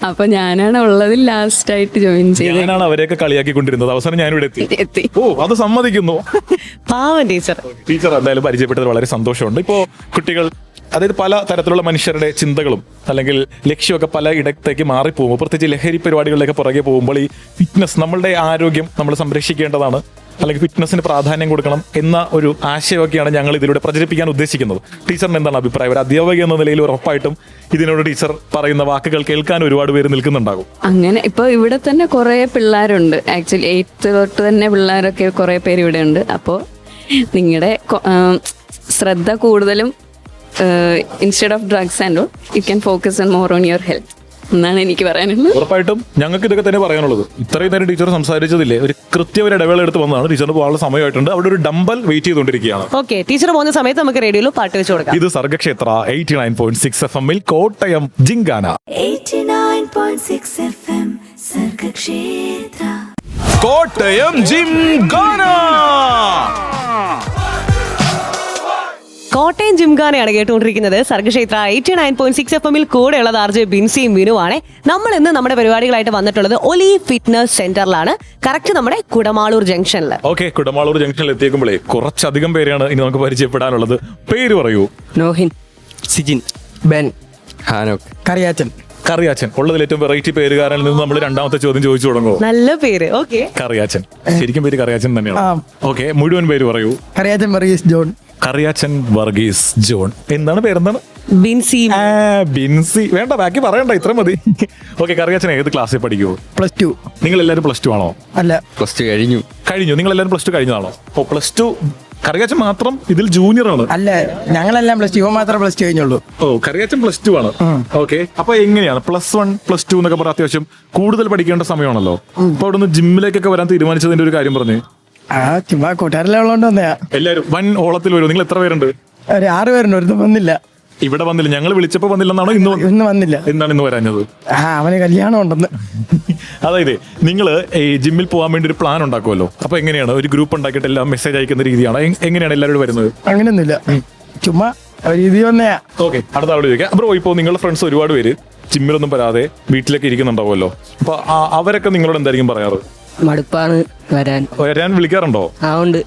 അപ്പൊ ഞാനാണ് ഉള്ളതിൽ ലാസ്റ്റ് ആയിട്ട് ജോയിൻ ചെയ്തത്. ഞാനാണ് അവരെയൊക്കെ കളിയാക്കിക്കൊണ്ടിരുന്നത്. അവസാനം ഞാനിവിടെ എത്തി. ഓ, അത് സമ്മതിക്കുന്നു. പാവം ടീച്ചർ എന്തായാലും പരിചയപ്പെട്ടത് വളരെ സന്തോഷമുണ്ട്. ഇപ്പോ കുട്ടികൾ, അതായത് പല തരത്തിലുള്ള മനുഷ്യരുടെ ചിന്തകളും അല്ലെങ്കിൽ ലക്ഷ്യമൊക്കെ പല ഇടത്തേക്ക് മാറിപ്പോകുമ്പോൾ, പ്രത്യേകിച്ച് ലഹരി പരിപാടികളിലേക്ക് പുറകെ പോകുമ്പോൾ ഈ ഫിറ്റ്നസ്, നമ്മളുടെ ആരോഗ്യം നമ്മൾ സംരക്ഷിക്കേണ്ടതാണ്, അല്ലെങ്കിൽ ഫിറ്റ്നസിന് പ്രാധാന്യം കൊടുക്കണം എന്ന ഒരു ആശയമൊക്കെയാണ് ഞങ്ങൾ ഇതിലൂടെ പ്രചരിപ്പിക്കാൻ ഉദ്ദേശിക്കുന്നത്. ടീച്ചറിന് എന്താണ് അഭിപ്രായം? ഒരു അധ്യാപക എന്ന നിലയിൽ ഉറപ്പായിട്ടും ഇതിനോട് ടീച്ചർ പറയുന്ന വാക്കുകൾ കേൾക്കാൻ ഒരുപാട് പേര് നിൽക്കുന്നുണ്ടാകും. അങ്ങനെ ഇപ്പൊ ഇവിടെ തന്നെ കുറെ പിള്ളേരുണ്ട്. ആക്ച്വലി 8th തൊട്ട് തന്നെ പിള്ളേരൊക്കെ കുറെ പേര് ഇവിടെ ഉണ്ട്. അപ്പോൾ നിങ്ങളുടെ ശ്രദ്ധ കൂടുതലും instead of drugs and all you can focus on more on your health എന്നാണ് എനിക്ക് പറയാനുള്ളത്. ഉറപ്പായിട്ടും ഞങ്ങൾക്ക് ഇതൊക്കെ തന്നെ പറയാനുള്ളത്. ഇത്രയും നേരം ടീച്ചർ സംസാരിച്ചതില്ലേ ഒരു കൃത്യം ഒരു ഇടവേള എടുത്ത് വന്നതാണ്. ടീച്ചറിന് പോകാനുള്ള സമയമായിട്ടുണ്ട്. അവിടെ ഒരു ഡംബൽ വെയിറ്റ് ചെയ്തുകൊണ്ടിരിക്കുകയാണ്. ഓക്കെ, ടീച്ചർ പോകുന്ന സമയത്ത് നമുക്ക് റേഡിയോയിൽ പാട്ട് വെച്ച് കൊടുക്കാം. ഇത് സർഗക്ഷേത്ര 89.6 FM കോട്ടയം ജിങ്കാന. 89.6 FM സർഗക്ഷേത്ര. കോട്ടയം ജിംഖാന. കോട്ടയം ജിംഖാനയാണ് കേട്ടുകൊണ്ടിരിക്കുന്നത്. സർഗക്ഷേത്ര 89.6 FM കൂടെയുള്ളത് RJ ബിൻസിയും വിനുവാണ്. നമ്മൾ ഇന്ന് നമ്മുടെ പരിപാടികളായിട്ട് വന്നിട്ടുള്ളത് ഒലി ഫിറ്റ്നസ് സെന്ററിലാണ്. കറക്റ്റ് നമ്മുടെ കുടമാളൂർ ജംഗ്ഷനിൽ. ഓക്കെ, കുടമാളൂർ ജംഗ്ഷനിൽ എത്തിയേക്കുമ്പോഴേ കുറച്ചധികം പേരെയാണ് ഇനി നമുക്ക് പരിചയപ്പെടാനുള്ളത്. പേര് പറയൂ. നോഹിൻ, സിജിൻ, ബെൻ, ഹാനോക്ക്, കറിയാച്ചൻ. ഉള്ളതിൽ ഏറ്റവും വെറൈറ്റി പേരുകാരനിൽ നിന്ന് നമ്മൾ രണ്ടാമത്തെ ചോദ്യം ചോദിച്ചു തുടങ്ങുമോ? നല്ല പേര്. ഓക്കെ, കറിയാച്ചൻ. ശരിക്കും പേര് കറിയാച്ചൻ തന്നെയാണ്. ഓക്കെ, മുഴുവൻ പേര് പറയൂ. കറിയാച്ചൻ വർഗീസ് ജോൺ. കറിയാച്ചൻ വർഗീസ് ജോൺ. എന്താണ് പേരെന്താണ്? ബിൻസി. ബിൻസി. വേണ്ട, ബാക്കി പറയണ്ട, ഇത്ര മതി. ഓക്കെ, കറിയാച്ചൻ ഏത് ക്ലാസ്സിൽ പഠിക്കുമോ? +2. നിങ്ങൾ എല്ലാവരും +2 ആണോ? അല്ല, +2 കഴിഞ്ഞു. നിങ്ങൾ എല്ലാവരും +2 കഴിഞ്ഞതാണോ? ഓ, +2. കറിയാച്ചൻ മാത്രം ഇതിൽ ജൂനിയർ ആണ്. അല്ല, ഞങ്ങളെല്ലാം +2. ഇവ മാത്രം +2 കഴിഞ്ഞുള്ളൂ. ഓ, കറിയാച്ചൻ +2 ആണ്. ഓക്കെ, അപ്പൊ എങ്ങനെയാണ് +1 +2 എന്നൊക്കെ പറഞ്ഞ അത്യാവശ്യം കൂടുതൽ പഠിക്കേണ്ട സമയമാണല്ലോ. അപ്പൊ അവിടെ നിന്ന് ജിമ്മിലേക്കൊക്കെ വരാൻ തീരുമാനിച്ചതിന്റെ ഒരു കാര്യം പറഞ്ഞു. ചുമ്മാ കൂട്ടുകാരെല്ലാം ഉള്ളതുകൊണ്ട് വന്നയാ. എല്ലാവരും വൻ ഓളത്തിൽ വരും. നിങ്ങൾ എത്ര പേരുണ്ട്? ഒരു 6 പേരുണ്ട്. ഒരുത്തും വന്നില്ല. ഇവിടെ വന്നില്ല. ഞങ്ങൾ വിളിച്ചപ്പോ വന്നില്ലെന്നാണോ? ഇന്ന് വന്നില്ല. എന്താണ് ഇന്ന് വരാഞ്ഞത്? അവന് കല്യാണം ഉണ്ടെന്ന്. അതായത് നിങ്ങൾ ഈ ജിമ്മിൽ പോകാൻ വേണ്ടി ഒരു പ്ലാൻ ഉണ്ടാക്കുമല്ലോ. അപ്പൊ എങ്ങനെയാണ് ഒരു ഗ്രൂപ്പ് ഉണ്ടാക്കിയിട്ട് എല്ലാം മെസ്സേജ് അയക്കുന്ന രീതിയാണ്? എങ്ങനെയാണ് എല്ലാവരും വരുന്നത്? അങ്ങനെയൊന്നുമില്ല, ചുമ്മാ രീതി വന്നയാ. ഓക്കെ, അടുത്ത ആളോട് ചോദിക്കാം. അപ്പൊ ഇപ്പോൾ നിങ്ങളുടെ ഫ്രണ്ട്സ് ഒരുപാട് പേര് ജിമ്മിലൊന്നും വരാതെ വീട്ടിലേക്ക് ഇരിക്കുന്നുണ്ടാവുമല്ലോ. അപ്പൊ അവരൊക്കെ നിങ്ങളോട് എന്തായിരിക്കും പറയാറ്? മടുപ്പാണ് വരാൻ വിളിക്കാറുണ്ടോ? ഉണ്ട്.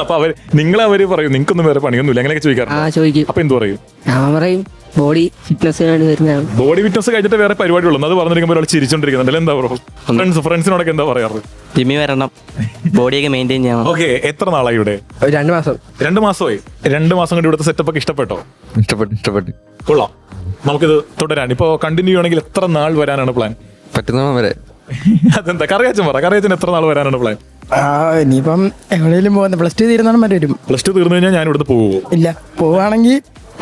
അപ്പൊ അവര് പറയും നിങ്ങൾക്കൊന്നും വേറെ പണിയൊന്നുമില്ല, അങ്ങനെയൊക്കെ ചോദിക്കാറുണ്ട്. ചോദിക്കും. അപ്പൊ എന്ത് പറയും? ഞാൻ പറയും ബോഡി ഫിറ്റ്നസ് വരുന്നതാണ്. ബോഡി ഫിറ്റ്നസ് കഴിഞ്ഞിട്ട് വേറെ പരിപാടിയുള്ളൂ. അത് പറഞ്ഞിരിക്കുമ്പോൾ ഒരാൾ ചിരിച്ചോണ്ടിരിക്കുന്നുണ്ടല്ലോ. എന്താ പറയുക? ഫ്രണ്ട്സിനോടൊക്കെ എന്താ പറയാറ്? ജിമ്മി വരണം, ബോഡിയൊക്കെ മെയിൻറ്റെയിൻ ചെയ്യണം. ഓക്കെ, എത്ര നാളായി ഇവിടെ? 2 മാസം. 2 മാസമായി. 2 മാസം കൊണ്ട് ഇവിടുത്തെ സെറ്റപ്പ് ഒക്കെ ഇഷ്ടപ്പെട്ടോ? ഇഷ്ടപ്പെട്ടു. കൊള്ളാം. നമുക്കിത് തുടരാൻ ഇപ്പൊ കണ്ടിന്യൂ ചെയ്യണമെങ്കിൽ എത്ര നാൾ വരാനാണ് പ്ലാൻ? പറ്റുന്നോളം വരെ. അതെന്താ? കറിയാച്ചൻ എത്ര നാൾ വരാനാണ് പ്ലാൻ? ഇനിയിപ്പം എവിടെയെങ്കിലും പോകുന്ന +2 തീരുന്നാണ് മറ്റേ വരും. +2 തീർന്നു കഴിഞ്ഞാൽ ഞാൻ ഇവിടുന്ന് പോകുമോ? ഇല്ല, പോവാണെങ്കിൽ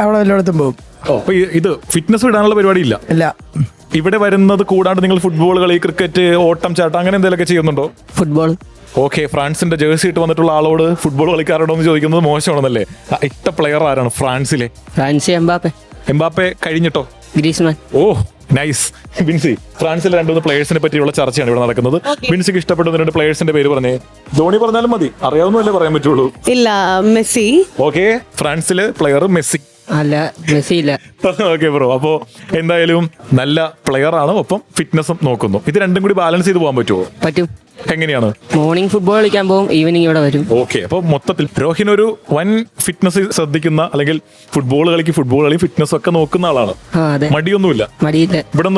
അവിടെ എല്ലായിടത്തും പോകും. അപ്പൊ ഇത് ഫിറ്റ്നസ് വിടാനുള്ള പരിപാടി ഇല്ല? ഇല്ല. ഇവിടെ വരുന്നത് കൂടാണ്ട് നിങ്ങൾ ഫുട്ബോൾ കളി, ക്രിക്കറ്റ്, ഓട്ടം, ചാട്ടം അങ്ങനെ എന്തെങ്കിലുമൊക്കെ ചെയ്യുന്നുണ്ടോ? ഫുട്ബോൾ. ഓക്കെ, ഫ്രാൻസിന്റെ ജേഴ്സി ഇട്ട് വന്നിട്ടുള്ള ആളോട് ഫുട്ബോൾ കളിക്കാറുണ്ടോ എന്ന് ചോദിക്കുന്നത് മോശമാണെന്നല്ലേ? ഇട്ട പ്ലെയർ ആരാണ് ഫ്രാൻസിലെ? ഫ്രാൻസ് എംബാപ്പെ കഴിഞ്ഞിട്ടോ? ഗ്രീസ്മാൻ. ഓ, നൈസ്. ബിൻസി, ഫ്രാൻസിലെ 2-3 പ്ലേയേഴ്സിനെ പറ്റിയുള്ള ചർച്ചയാണ് ഇവിടെ നടക്കുന്നത്. ബിൻസിക്ക് ഇഷ്ടപ്പെട്ട 2 പ്ലേയേഴ്സിന്റെ പേര് പറഞ്ഞേ. ധോണി പറഞ്ഞാലും മതി, അറിയാവുന്നല്ലേ പറയാൻ പറ്റുള്ളൂ. ഇല്ല, മെസ്സി. ഓക്കെ, ഫ്രാൻസിലെ പ്ലെയർ മെസ്സി. അല്ല, മെസ്സി ഇല്ല. ഓക്കെ ബ്രോ, അപ്പോ എന്തായാലും നല്ല പ്ലെയർ ആണ്, ഒപ്പം ഫിറ്റ്നസും നോക്കുന്നു. ഇത് രണ്ടും കൂടി ബാലൻസ് ചെയ്ത് പോകാൻ പറ്റുമോ? പറ്റും. എങ്ങനെയാണ്? മോർണിംഗ് ഫുട്ബോൾ കളിക്കാൻ പോകും, ഈവനിങ് ഇവിടെ വരും. ഓക്കെ, അപ്പൊ മൊത്തത്തിൽ രോഹിൻ ഒരു വൻ ഫിറ്റ്നസ് ശ്രദ്ധിക്കുന്ന, അല്ലെങ്കിൽ ഫുട്ബോൾ കളി ഫിറ്റ്നസ് ഒക്കെ നോക്കുന്ന ആളാണ്. അതെ. മടിയൊന്നുമില്ല. ഇവിടെ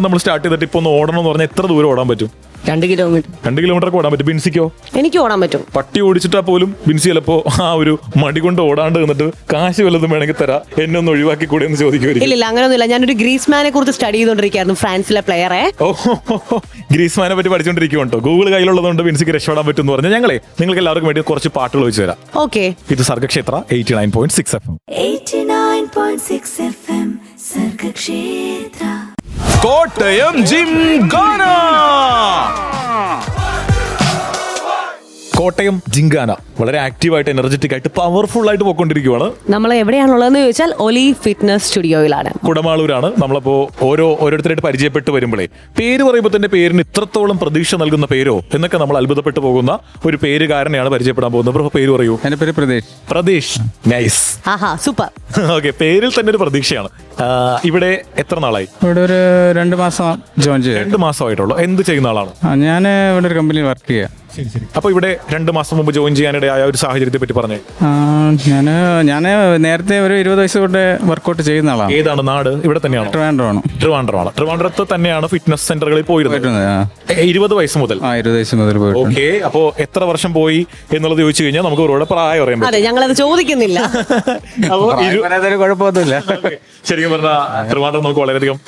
നമ്മൾ സ്റ്റാർട്ട് ചെയ്തിട്ട് ഇപ്പൊ ഒന്ന് ഓടണം എന്ന് പറഞ്ഞാൽ എത്ര ദൂരം ഓടാൻ പറ്റും? 2 കിലോമീറ്റർ. 2 കിലോമീറ്റർ ഓടാൻ പറ്റും. ബിൻസിക്കോ? എനിക്ക് ഓടാൻ പറ്റും. പട്ടി ഓടിച്ചിട്ടാ പോലും ബിൻസി ചിലപ്പോ ആ ഒരു മടി കൊണ്ട് ഓടാണ്ട് നിന്നിട്ട് കാശ് വല്ലതും വേണമെങ്കിൽ തരാ, എന്നെ ഒന്ന് ഒഴിവാക്കി കൂടെ എന്ന് ചോദിക്കുമായിരിക്കും. ഇല്ല, അങ്ങനെയൊന്നുമില്ല. ഞാനൊരു ഗ്രീസ്മാനെ കുറിച്ച് സ്റ്റഡി ചെയ്തോണ്ടിരിക്കുകയായിരുന്നു, ഫ്രാൻസിലെ പ്ലെയറെ. ഗ്രീസ്മാനെ പറ്റി പഠിച്ചോണ്ടിരിക്കുന്നുണ്ടോ? ഗൂഗിൾ കയ്യിലുള്ളതുകൊണ്ട് ബിൻസിക്ക് രക്ഷപ്പെടാൻ പറ്റും എന്ന് പറഞ്ഞാൽ ഞങ്ങളെ നിങ്ങൾക്ക് എല്ലാവർക്കും വേണ്ടി കുറച്ച് പാട്ടുകൾ വെച്ച് തരാം. ഓക്കെ, ഇത് സർഗക്ഷേത്ര 89.6 FM. 89.6 FM സർഗക്ഷേത്ര. കോട്ടയം ജിംഖാന. കോട്ടയം ജിംഖാന വളരെ ആക്റ്റീവായിട്ട്, എനർജറ്റിക് ആയിട്ട്, പവർഫുൾ ആയിട്ട് പോയിക്കൊണ്ടിരിക്കുകയാണ്. നമ്മൾ എവിടെയാണുള്ളതെന്ന് ചോദിച്ചാൽ ഒലി ഫിറ്റ്നസ് സ്റ്റുഡിയോയിലാണ്. കുടമാളൂരാണ്. നമ്മളപ്പോ ഓരോരുത്തരായിട്ട് പരിചയപ്പെട്ട് വരുമ്പോഴേ പേര് പറയുമ്പോൾ തന്നെ പേരിന് ഇത്രത്തോളം പ്രതീക്ഷ നൽകുന്ന പേരോ എന്നൊക്കെ നമ്മൾ അത്ഭുതപ്പെട്ടു പോകുന്ന ഒരു പേരുകാരനെയാണ് പരിചയപ്പെടാൻ പോകുന്നത്. ബ്രോ, പേര് പറയൂ. എന്റെ പേര് പ്രതീഷ്. നൈസ്. ആഹാ, സൂപ്പർ. ഓക്കെ, പേരിൽ തന്നെ ഒരു പ്രതീക്ഷയാണ്. ഇവിടെ എത്ര നാളായി? ഇവിടെ ഒരു 2 മാസം ജോയിൻ ചെയ്തു. 2 മാസമായിട്ടുള്ളൂ. എന്ത് ചെയ്യുന്ന ആളാണ്? ഞാൻ ഇവിടെ ഒരു കമ്പനിയിൽ വർക്ക് ചെയ്യാം. അപ്പൊ ഇവിടെ 2 മാസം മുമ്പ് ജോയിൻ ചെയ്യാനിടയായ ഒരു സാഹചര്യത്തെ പറ്റി പറഞ്ഞേ. ഞാൻ നേരത്തെ ഒരു 20 വയസ്സ് തൊട്ട് വർക്കൗട്ട് ചെയ്യുന്ന ആളാണ്. ഏതാണ് നാട്? ഇവിടെ തന്നെയാണോ? ട്രിവാൻഡ്രമാണ്. ട്രിവാൻഡ്രത്ത് തന്നെയാണ് ഫിറ്റ്നസ് സെന്ററുകളിൽ പോയിരുന്നത്. 20 വയസ്സ് മുതൽ? 20 വയസ്സ് മുതൽ പോയി. ഓക്കെ, അപ്പോ എത്ര വർഷം പോയി എന്നുള്ളത് ചോദിച്ചു കഴിഞ്ഞാൽ നമുക്ക് അവരോട് പ്രായം അറിയാൻ പറ്റും. അതെ, ഞങ്ങളത് ചോദിക്കുന്നില്ല. കുഴപ്പമൊന്നുമില്ല. ശരിക്കും പറഞ്ഞാൽ ട്രിവാൻഡ്രം നമുക്ക് വളരെയധികം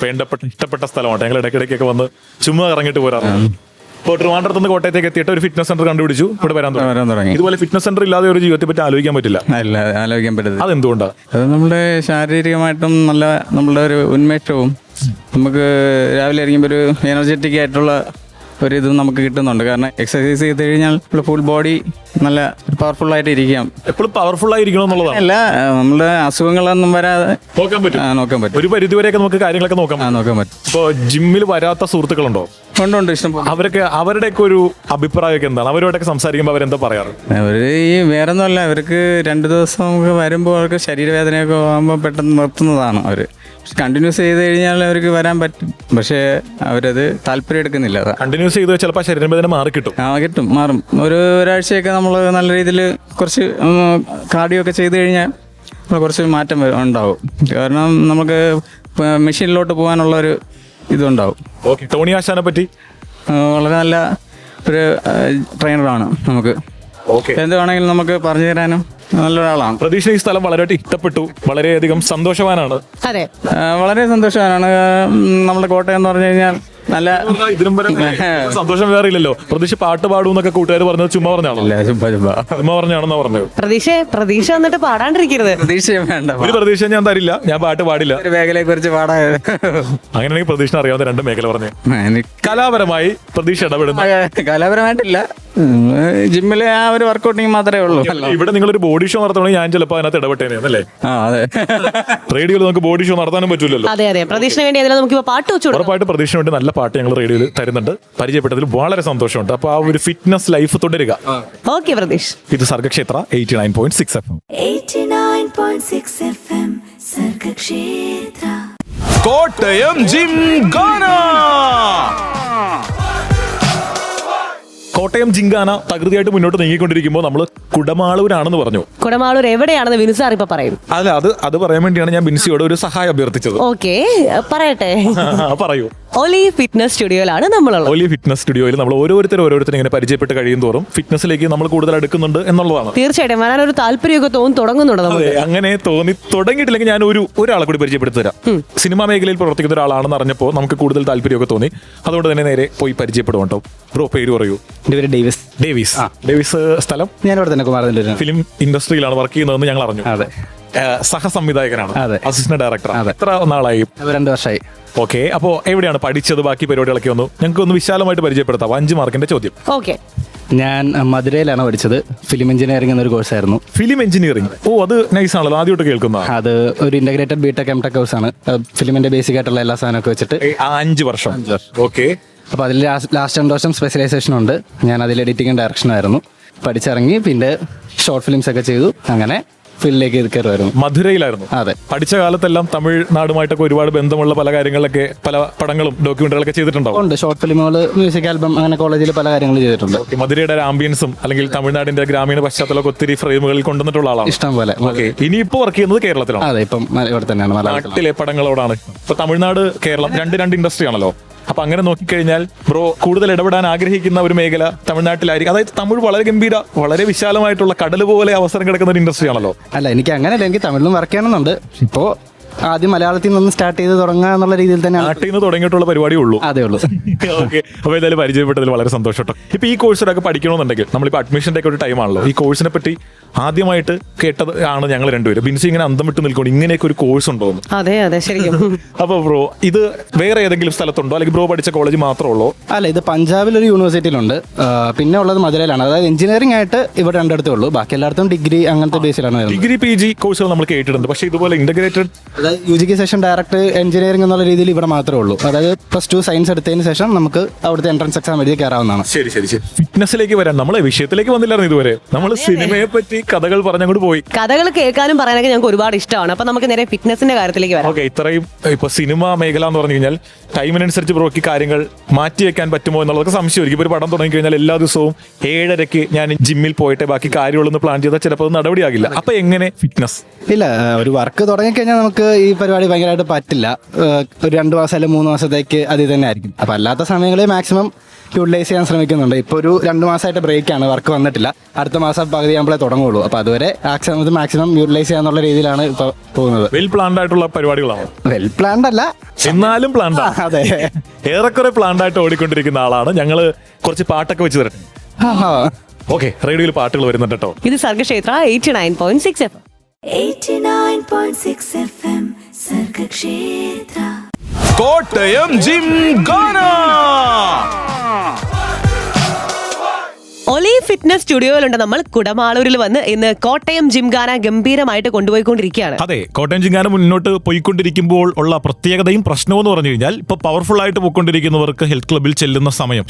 ഇഷ്ടപ്പെട്ട സ്ഥലമാണ്. ഞങ്ങൾ ഇടയ്ക്കിടയ്ക്കൊക്കെ വന്ന് ചുമ്മാ ഇറങ്ങിയിട്ട് പോരാറുണ്ട്. ഇപ്പോൾ ട്രിവാൻഡ്രത്ത് നിന്ന് കോട്ടയത്തേക്ക് എത്തിയിട്ട് ഒരു ഫിറ്റ്നസ് സെന്റർ കണ്ടുപിടിച്ചു, ഇവിടെ വരാൻ വരാൻ തുടങ്ങി. ഇതുപോലെ ഫിറ്റ്നസ് സെന്റർ ഇല്ലാതെ ഒരു ജീവിതത്തെ പറ്റി ആലോചിക്കാൻ പറ്റില്ല. അല്ല, ആലോചിക്കാൻ പറ്റത്തില്ല. അതെന്തുകൊണ്ടാണ്? അത് നമ്മുടെ ശാരീരികമായിട്ടും നല്ല നമ്മളുടെ ഒരു ഉന്മേഷവും നമുക്ക് രാവിലെ ഇറങ്ങുമ്പോൾ ഒരു എനർജറ്റിക് ആയിട്ടുള്ള ഒരു ഇത് നമുക്ക് കിട്ടുന്നുണ്ട്. കാരണം എക്സസൈസ് ചെയ്ത് കഴിഞ്ഞാൽ ഫുൾ ബോഡി നല്ല പവർഫുൾ ആയിട്ട് ഇരിക്കാം. എപ്പോഴും പവർഫുൾ ആയിരിക്കണം എന്നുള്ളതാണ്. അല്ല, നമ്മുടെ അസുഖങ്ങളൊന്നും വരാതെ നോക്കാൻ പറ്റും. നോക്കാൻ പറ്റും. ഒരു പരിധിവരെയൊക്കെ നമുക്ക് കാര്യങ്ങളൊക്കെ നോക്കാം. നോക്കാൻ പറ്റും. ഇപ്പോൾ ജിമ്മിൽ വരാത്ത സുഹൃത്തുക്കളുണ്ടോ? ഉണ്ട്, ഇഷ്ടം. അവരുടെയൊക്കെ ഒരു അഭിപ്രായമൊക്കെ എന്താണ്? അവരോടൊക്കെ സംസാരിക്കുമ്പോൾ അവരെന്താ പറയാറ്? അവർ ഈ വേറൊന്നുമല്ല, അവർക്ക് 2 ദിവസം നമുക്ക് വരുമ്പോൾ അവർക്ക് ശരീരവേദനയൊക്കെ ആകുമ്പോൾ പെട്ടെന്ന് നിർത്തുന്നതാണ് അവർ. കണ്ടിന്യൂസ് ചെയ്ത് കഴിഞ്ഞാൽ അവർക്ക് വരാൻ പറ്റും, പക്ഷേ അവരത് താല്പര്യം എടുക്കുന്നില്ല. കണ്ടിന്യൂസ് ചെയ്ത് ചിലപ്പോൾ ശരീരവേദന മാറി കിട്ടും. കിട്ടും, മാറും. ഒരാഴ്ചയൊക്കെ നമ്മൾ നല്ല രീതിയിൽ കുറച്ച് കാർഡിയോ ഒക്കെ ചെയ്ത് കഴിഞ്ഞാൽ കുറച്ച് മാറ്റം ഉണ്ടാവും. കാരണം നമുക്ക് മെഷീനിലോട്ട് പോകാനുള്ള ഒരു ഇതുണ്ടാവും. ഓക്കെ, ടോണി ആശാനെ പറ്റി വളരെ നല്ല ഒരു ട്രെയിനറാണ്. നമുക്ക് എന്ത് വേണമെങ്കിലും നമുക്ക് പറഞ്ഞു തരാനും നല്ലൊരാളാണ്. പ്രതീക്ഷ ഈ സ്ഥലം വളരെയായിട്ട് ഇഷ്ടപ്പെട്ടു, വളരെയധികം സന്തോഷവാനാണ്. അതെ, വളരെ സന്തോഷവാനാണ്. നമ്മുടെ കോട്ടയം എന്ന് പറഞ്ഞു കഴിഞ്ഞാൽ നല്ല ഇതിനും വരെ സന്തോഷം വേറെ ഇല്ലല്ലോ. പ്രതീക്ഷ പാട്ട് പാടുന്നൊക്കെ കൂട്ടുകാർ പറഞ്ഞത് ചുമ്മാ പറഞ്ഞാണോ? ചുമ്മാ പറഞ്ഞാണെന്നാ പറഞ്ഞത്. പ്രതീക്ഷ വന്നിട്ട് പാടാണ്ടിരിക്കരുത്. പ്രതീക്ഷ വേണ്ട, ഒരു പ്രതീക്ഷ ഞാൻ തരില്ല, ഞാൻ പാട്ട് പാടില്ല. ഒരു മേഖലയെ കുറിച്ച് പാടാ. അങ്ങനെയാണെങ്കിൽ പ്രതീക്ഷ അറിയാവുന്ന 2 മേഖല പറഞ്ഞു. കലാപരമായി പ്രതീക്ഷ ഇടപെടുന്നു. കലാപരമായിട്ടില്ല, ജിമ്മിലെ ആ ഒരു വർക്കൗട്ടിങ് മാത്രമേ ഉള്ളൂ. ഇവിടെ നിങ്ങളൊരു ബോഡി ഷോ നടത്തണമെങ്കിൽ ഞാൻ ചിലപ്പോൾ അതിനകത്ത് ഇടപെട്ടേനല്ലേ? അതെ. റേഡിയോയിൽ നമുക്ക് ബോഡി ഷോ നടത്താനും പറ്റൂലല്ലോ. അതെ, പ്രതീക്ഷന് വേണ്ടി അതിൽ നമുക്ക് പാട്ട് വെച്ചു. ഉറപ്പായിട്ട് പ്രതീക്ഷ വേണ്ടി നല്ല പാട്ട് ഞങ്ങൾ റേഡിയോയിൽ തരുന്നുണ്ട്. പരിചയപ്പെട്ടതിൽ വളരെ സന്തോഷമുണ്ട്. അപ്പൊ ആ ഒരു ഫിറ്റ്നസ് ലൈഫ് തുടരുക. ഓക്കെ പ്രതീഷ്. ഇത് സർഗക്ഷേത്ര 89.6 FM. 89.6 FM സർഗക്ഷേത്ര. കോട്ടയം ജിംഖാന. കോട്ടയം ജിംഖാന തകൃതിയായിട്ട് മുന്നോട്ട് നീങ്ങിക്കൊണ്ടിരിക്കുമ്പോൾ നമ്മൾ കുടമാളൂരാണെന്ന് പറഞ്ഞു. കുടമാളൂർ എവിടെയാണെന്ന് വിനു സാർ ഇപ്പൊ പറയും. അല്ല, അത് പറയാൻ വേണ്ടിയാണ് ഞാൻ ബിൻസിയോട് ഒരു സഹായം അഭ്യർത്ഥിച്ചത്. ഓക്കെ, പറയട്ടെ. പറയൂ. ഒലി ഫിറ്റ്നസ് സ്റ്റുഡിയോയിലാണ് നമ്മളുള്ളത്. ഒലി ഫിറ്റ്നസ് സ്റ്റുഡിയോയിൽ നമ്മൾ ഓരോരുത്തരും ഇങ്ങനെ പരിചയപ്പെട്ട് കഴിയും തോറും ഫിറ്റ്നസിലേക്ക് നമ്മൾ കൂടുതൽ അടുക്കുന്നുണ്ട് എന്നുള്ളതാണ്. തീർച്ചയായിട്ടും വരാനൊരു താല്പര്യമൊക്കെ തുടങ്ങുന്നുണ്ട്. അതെ, അങ്ങനെ തോന്നി തുടങ്ങിയിട്ടില്ലെങ്കിൽ ഞാൻ ഒരാളെ കൂടി പരിചയപ്പെടുത്തി തരാം. സിനിമാ മേഖലയിൽ പ്രവർത്തിക്കുന്ന ഒരാളാണെന്ന് അറിഞ്ഞപ്പോൾ നമുക്ക് കൂടുതൽ താല്പര്യമൊക്കെ തോന്നി. അതുകൊണ്ട് തന്നെ നേരെ പോയി പരിചയപ്പെടും കേട്ടോ. ബ്രോ, പേര് പറയൂ. എൻ്റെ പേര് ഡേവിസ്. സ്ഥലം? ഞാൻ ഇവിടെ തന്നെ കുമാരനല്ലൂരാണ്. ഫിലിം ഇൻഡസ്ട്രിയിലാണ് വർക്ക് ചെയ്യുന്നതെന്ന് ഞങ്ങൾ അറിഞ്ഞു. അതെ. സഹസംവിധായകനാണ്. അതെ. Assistant director. അതെ. എത്ര നാളായി? 2 വർഷമായി. ഓക്കെ, അപ്പോൾ എവിടെയാണ് പഠിച്ചത്? ബാക്കി പരിപാടികളൊക്കെ ഞങ്ങൾക്ക് ഒന്ന് വിശാലമായിട്ട് പരിചയപ്പെടുത്താം. 5 മാർക്കിന്റെ ചോദ്യം. ഓക്കെ. ഞാൻ മധുരയിലാണ് പഠിച്ചത്. ഫിലിം എഞ്ചിനീയറിംഗ് എന്നൊരു കോഴ്സായിരുന്നു. Film engineering. അത് നൈസ് ആണല്ലോ, ആദ്യമായിട്ട് കേൾക്കുന്ന. അത് ഒരു ഇന്റഗ്രേറ്റഡ് ബിടെക് എംടെക് കോഴ്സാണ്. ഫിലിമിന്റെ ബേസിക് ആയിട്ടുള്ള എല്ലാ സാധനമൊക്കെ വെച്ചിട്ട് 5 വർഷം. ഓക്കെ. അപ്പോൾ അതിൽ ലാസ്റ്റ് 2 വർഷം സ്പെഷ്യലൈസേഷൻ ഉണ്ട്. ഞാൻ അതിൽ എഡിറ്റിംഗും ഡയറക്ഷനായിരുന്നു. പഠിച്ചിറങ്ങി പിന്നെ ഷോർട്ട് ഫിലിംസ് ഒക്കെ ചെയ്തു. അങ്ങനെ ഫീൽഡിലേക്ക് കയറുമായിരുന്നു. മധുരയിലായിരുന്നു. അതെ. പഠിച്ച കാലത്തെല്ലാം തമിഴ്നാടുമായിട്ടൊക്കെ ഒരുപാട് ബന്ധമുള്ള പല കാര്യങ്ങളിലൊക്കെ പല പടങ്ങളും ഡോക്യുമെന്ററികളൊക്കെ ചെയ്തിട്ടുണ്ടാവും. ഉണ്ട്, ഷോർട്ട് ഫിലിമുകൾ, മ്യൂസിക് ആൽബം, അങ്ങനെ കോളേജിൽ പല കാര്യങ്ങൾ ചെയ്തിട്ടുണ്ട്. മധുരയുടെ ആംബിയൻസും അല്ലെങ്കിൽ തമിഴ്നാടിന്റെ ഗ്രാമീണ പശ്ചാത്തലമൊക്കെ ഒത്തിരി ഫ്രെയിമുകളിൽ കൊണ്ടുവന്നിട്ടുള്ള ആളാണ്. ഇഷ്ടം പോലെ. ഇനിയിപ്പോ വർക്ക് ചെയ്യുന്നത് കേരളത്തിലാണ്. അതെ, ഇപ്പം ഇവിടെ തന്നെയാണ്. നാട്ടിലെ പടങ്ങളോടാണ്. ഇപ്പൊ തമിഴ്നാട്, കേരളം രണ്ട് ഇൻഡസ്ട്രി ആണല്ലോ. അപ്പൊ അങ്ങനെ നോക്കിക്കഴിഞ്ഞാൽ ബ്രോ കൂടുതൽ ഇടപെടാൻ ആഗ്രഹിക്കുന്ന ഒരു മേഖല തമിഴ്നാട്ടിലായിരിക്കും. അതായത് തമിഴ് വളരെ ഗംഭീര, വളരെ വിശാലമായിട്ടുള്ള കടൽ പോലെ അവസരം കിടക്കുന്ന ഒരു ഇൻഡസ്ട്രി ആണല്ലോ. അല്ല, എനിക്ക് അങ്ങനെയല്ല, എനിക്ക് തമിഴിലും വർക്ക് ചെയ്യണമെന്നുണ്ട്. ഇപ്പോ ആദ്യം മലയാളത്തിൽ നിന്ന് സ്റ്റാർട്ട് ചെയ്ത് തുടങ്ങുക എന്നുള്ള രീതിയിൽ തന്നെ നാട്ടിൽ നിന്ന് തുടങ്ങിയിട്ടുള്ള പരിപാടിയേ ഉള്ളൂ. അതേ ഉള്ളൂ. ഓക്കെ, അപ്പോൾ എന്തായാലും പരിചയപ്പെട്ടതിൽ വളരെ സന്തോഷം കേട്ടോ. ഇപ്പൊ ഈ കോഴ്സിലൊക്കെ പഠിക്കണമെന്നുണ്ടെങ്കിൽ നമ്മളിപ്പോൾ അഡ്മിഷന്റെ ഒക്കെ ഒരു ടൈം ആണല്ലോ. ഈ കോഴ്സിനെ പറ്റി ആദ്യമായിട്ട് കേട്ടത് ആണ് ഞങ്ങൾ രണ്ടുപേരും. ബിൻസി ഇങ്ങനെ അന്തം വിട്ട് നിൽക്കണം, ഇങ്ങനെയൊക്കെ ഒരു കോഴ്സ് ഉണ്ടോ? അതെ, ശരിക്കും. അപ്പൊ ബ്രോ, ഇത് വേറെ ഏതെങ്കിലും സ്ഥലത്തുണ്ടോ അല്ലെങ്കിൽ ബ്രോ പഠിച്ച കോളേജ് മാത്രമേ ഉള്ളൂ? അല്ല, ഇത് പഞ്ചാബിലൊരു യൂണിവേഴ്സിറ്റിയിലുണ്ട്. പിന്നെ ഉള്ളത് മധുരയിലാണ്. അതായത് എഞ്ചിനീയറിംഗ് ആയിട്ട് ഇവിടെ 2 ഉള്ളൂ. ബാക്കി എല്ലായിടത്തും ഡിഗ്രി അങ്ങനത്തെ ബേസിലാണ് വരുന്നത്. ഡിഗ്രി PG കോഴ്സുകൾ നമ്മൾ കേട്ടിട്ടുണ്ട്. പക്ഷേ ഇതുപോലെ ഇന്റഗ്രേറ്റഡ്, അതായത് UG സെഷൻ ഡയറക്റ്റ് എഞ്ചിനീയറിംഗ് എന്നുള്ള രീതിയിൽ ഇവിടെ മാത്രമേ ഉള്ളൂ. അതായത് +2 സയൻസ് എടുത്തതിന് ശേഷം നമുക്ക് അവിടുത്തെ എൻട്രൻസ് എക്സാം എഴുതി കയറാവുന്നതാണ്. ശരി. ഫിറ്റ്നസിലേക്ക് വരാം. നമ്മളെ വിഷയത്തിലേക്ക് വന്നില്ലായിരുന്നു ഇതുവരെ. നമ്മൾ സിനിമയെ പറ്റി കഥകൾ പറഞ്ഞങ്ങോട്ട് പോയി. കഥകൾ കേൾക്കാനും പറയാനൊക്കെ ഞങ്ങൾക്ക് ഒരുപാട് ഇഷ്ടമാണ്. അപ്പൊ നമുക്ക് നേരെ ഫിറ്റ്നസിന്റെ കാര്യത്തിലേക്ക് വരാം. ഓക്കെ, ഇത്രയും ഇപ്പൊ സിനിമ മേഖല എന്ന് പറഞ്ഞു കഴിഞ്ഞാൽ ടൈമിനനുസരിച്ച് ബ്രോക്ക് കാര്യങ്ങൾ മാറ്റി വെക്കാൻ പറ്റുമോ എന്നുള്ളതൊക്കെ സംശയമായിരിക്കും. ഇപ്പോൾ ഒരു പടം തുടങ്ങി കഴിഞ്ഞാൽ എല്ലാ ദിവസവും 7:30 ഞാൻ ജിമ്മിൽ പോയിട്ട് ബാക്കി കാര്യങ്ങളൊന്ന് പ്ലാൻ ചെയ്താൽ ചിലപ്പോൾ അത് നടപടിയാകില്ല. അപ്പൊ എങ്ങനെ ഫിറ്റ്നസ്? ഇല്ല, ഒരു വർക്ക് തുടങ്ങിക്കഴിഞ്ഞാൽ നമുക്ക് ഈ പരിപാടി ഭയങ്കരമായിട്ട് പറ്റില്ല. ഒരു 2 മാസം അല്ലെങ്കിൽ 3 മാസത്തേക്ക് അത് തന്നെ ആയിരിക്കും. അപ്പൊ അല്ലാത്ത സമയങ്ങളിൽ മാക്സിമം യൂട്ടിലൈസ് ചെയ്യാൻ ശ്രമിക്കുന്നുണ്ട്. ഇപ്പോൾ ഒരു 2 മാസമായിട്ട് ബ്രേക്കാണ്, വർക്ക് വന്നിട്ടില്ല. അടുത്ത മാസം പകുതി ആകുമ്പോഴേ തുടങ്ങുള്ളൂ. അപ്പോൾ അതുവരെ മാക്സിമം യൂട്ടിലൈസ് ചെയ്യാന്നുള്ള രീതിയിലാണ് ഇപ്പോൾ പോകുന്നത്. വെൽ പ്ലാൻഡ് ആയിട്ടുള്ള പരിപാടികളാണ്. വെൽ പ്ലാൻഡ് അല്ല, എന്നാലും പ്ലാൻഡ്. അതെ, ഏറെക്കുറെ പ്ലാൻഡ് ആയിട്ട് ഓടിക്കൊണ്ടിരിക്കുന്ന ആളാണ്. ഞങ്ങള് കുറച്ച് പാട്ടൊക്കെ വെച്ച് തരട്ടെ? ഓക്കെ, റേഡിയോയിൽ പാട്ടുകൾ വരുന്നുണ്ട് കേട്ടോ. ഇത് സർഗക്ഷേത്ര 89.6 FM. 89.6 FM സർഗക്ഷേത്ര. കോട്ടയം ജിംഖാന. ഒലി ഫിറ്റ്നസ് സ്റ്റുഡിയോയിലുണ്ട് നമ്മൾ. കുടമാളൂരിൽ വന്ന് ഇന്ന് കോട്ടയം ജിംഖാന ഗംഭീരമായിട്ട് കൊണ്ടുപോയിക്കൊണ്ടിരിക്കുകയാണ്. അതെ, കോട്ടയം ജിംഖാന മുന്നോട്ട് പോയിക്കൊണ്ടിരിക്കുമ്പോൾ ഉള്ള പ്രത്യേകതയും പ്രശ്നവും എന്ന് പറഞ്ഞു കഴിഞ്ഞാൽ, ഇപ്പൊ പവർഫുൾ ആയിട്ട് പോയിക്കൊണ്ടിരിക്കുന്നവർക്ക് ഹെൽത്ത് ക്ലബിൽ ചെല്ലുന്ന സമയം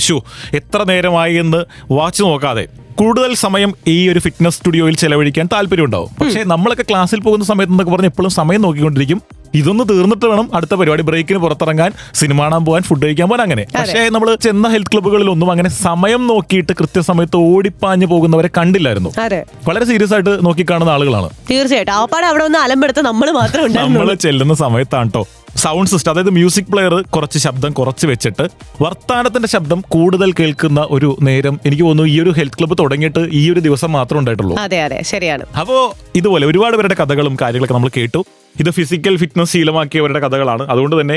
എത്ര നേരമായി എന്ന് വാച്ച് നോക്കാതെ കൂടുതൽ സമയം ഈ ഒരു ഫിറ്റ്നസ് സ്റ്റുഡിയോയിൽ ചെലവഴിക്കാൻ താല്പര്യമുണ്ടാവും. പക്ഷേ നമ്മളൊക്കെ ക്ലാസ്സിൽ പോകുന്ന സമയത്ത് എന്നൊക്കെ പറഞ്ഞ് എപ്പോഴും സമയം നോക്കിക്കൊണ്ടിരിക്കും. ഇതൊന്ന് തീർന്നിട്ട് വേണം അടുത്ത പരിപാടി, ബ്രേക്കിന് പുറത്തിറങ്ങാൻ, സിനിമ കാണാൻ പോകാൻ, ഫുഡ് കഴിക്കാൻ പോകാൻ, അങ്ങനെ. പക്ഷേ നമ്മൾ ചെന്ന ഹെൽത്ത് ക്ലബ്ബുകളിലൊന്നും അങ്ങനെ സമയം നോക്കിയിട്ട് കൃത്യസമയത്ത് ഓടിപ്പാഞ്ഞു പോകുന്നവരെ കണ്ടില്ലായിരുന്നു. വളരെ സീരിയസ് ആയിട്ട് നോക്കിക്കാണുന്ന ആളുകളാണ്. തീർച്ചയായിട്ടും ആപ്പാട് അവിടെ ഒന്ന് അലമ്പെടുത്ത് നമ്മൾ മാത്രം നമ്മൾ ചെല്ലുന്ന സമയത്താണ് കേട്ടോ സൗണ്ട് സിസ്റ്റം, അതായത് മ്യൂസിക് പ്ലെയർ കുറച്ച് ശബ്ദം കുറച്ച് വെച്ചിട്ട് വർത്താനത്തിന്റെ ശബ്ദം കൂടുതൽ കേൾക്കുന്ന ഒരു നേരം എനിക്ക് തോന്നുന്നു ഈ ഒരു ഹെൽത്ത് ക്ലബ്ബ് തുടങ്ങിയിട്ട് ഈ ഒരു ദിവസം മാത്രമേ ഉണ്ടായിട്ടുള്ളൂ. അതെ, ശരിയാണ്. അപ്പോ ഇതുപോലെ ഒരുപാട് പേരുടെ കഥകളും കാര്യങ്ങളൊക്കെ നമ്മൾ കേട്ടു. ഇത് ഫിസിക്കൽ ഫിറ്റ്നസ് ശീലമാക്കിയവരുടെ കഥകളാണ്. അതുകൊണ്ട് തന്നെ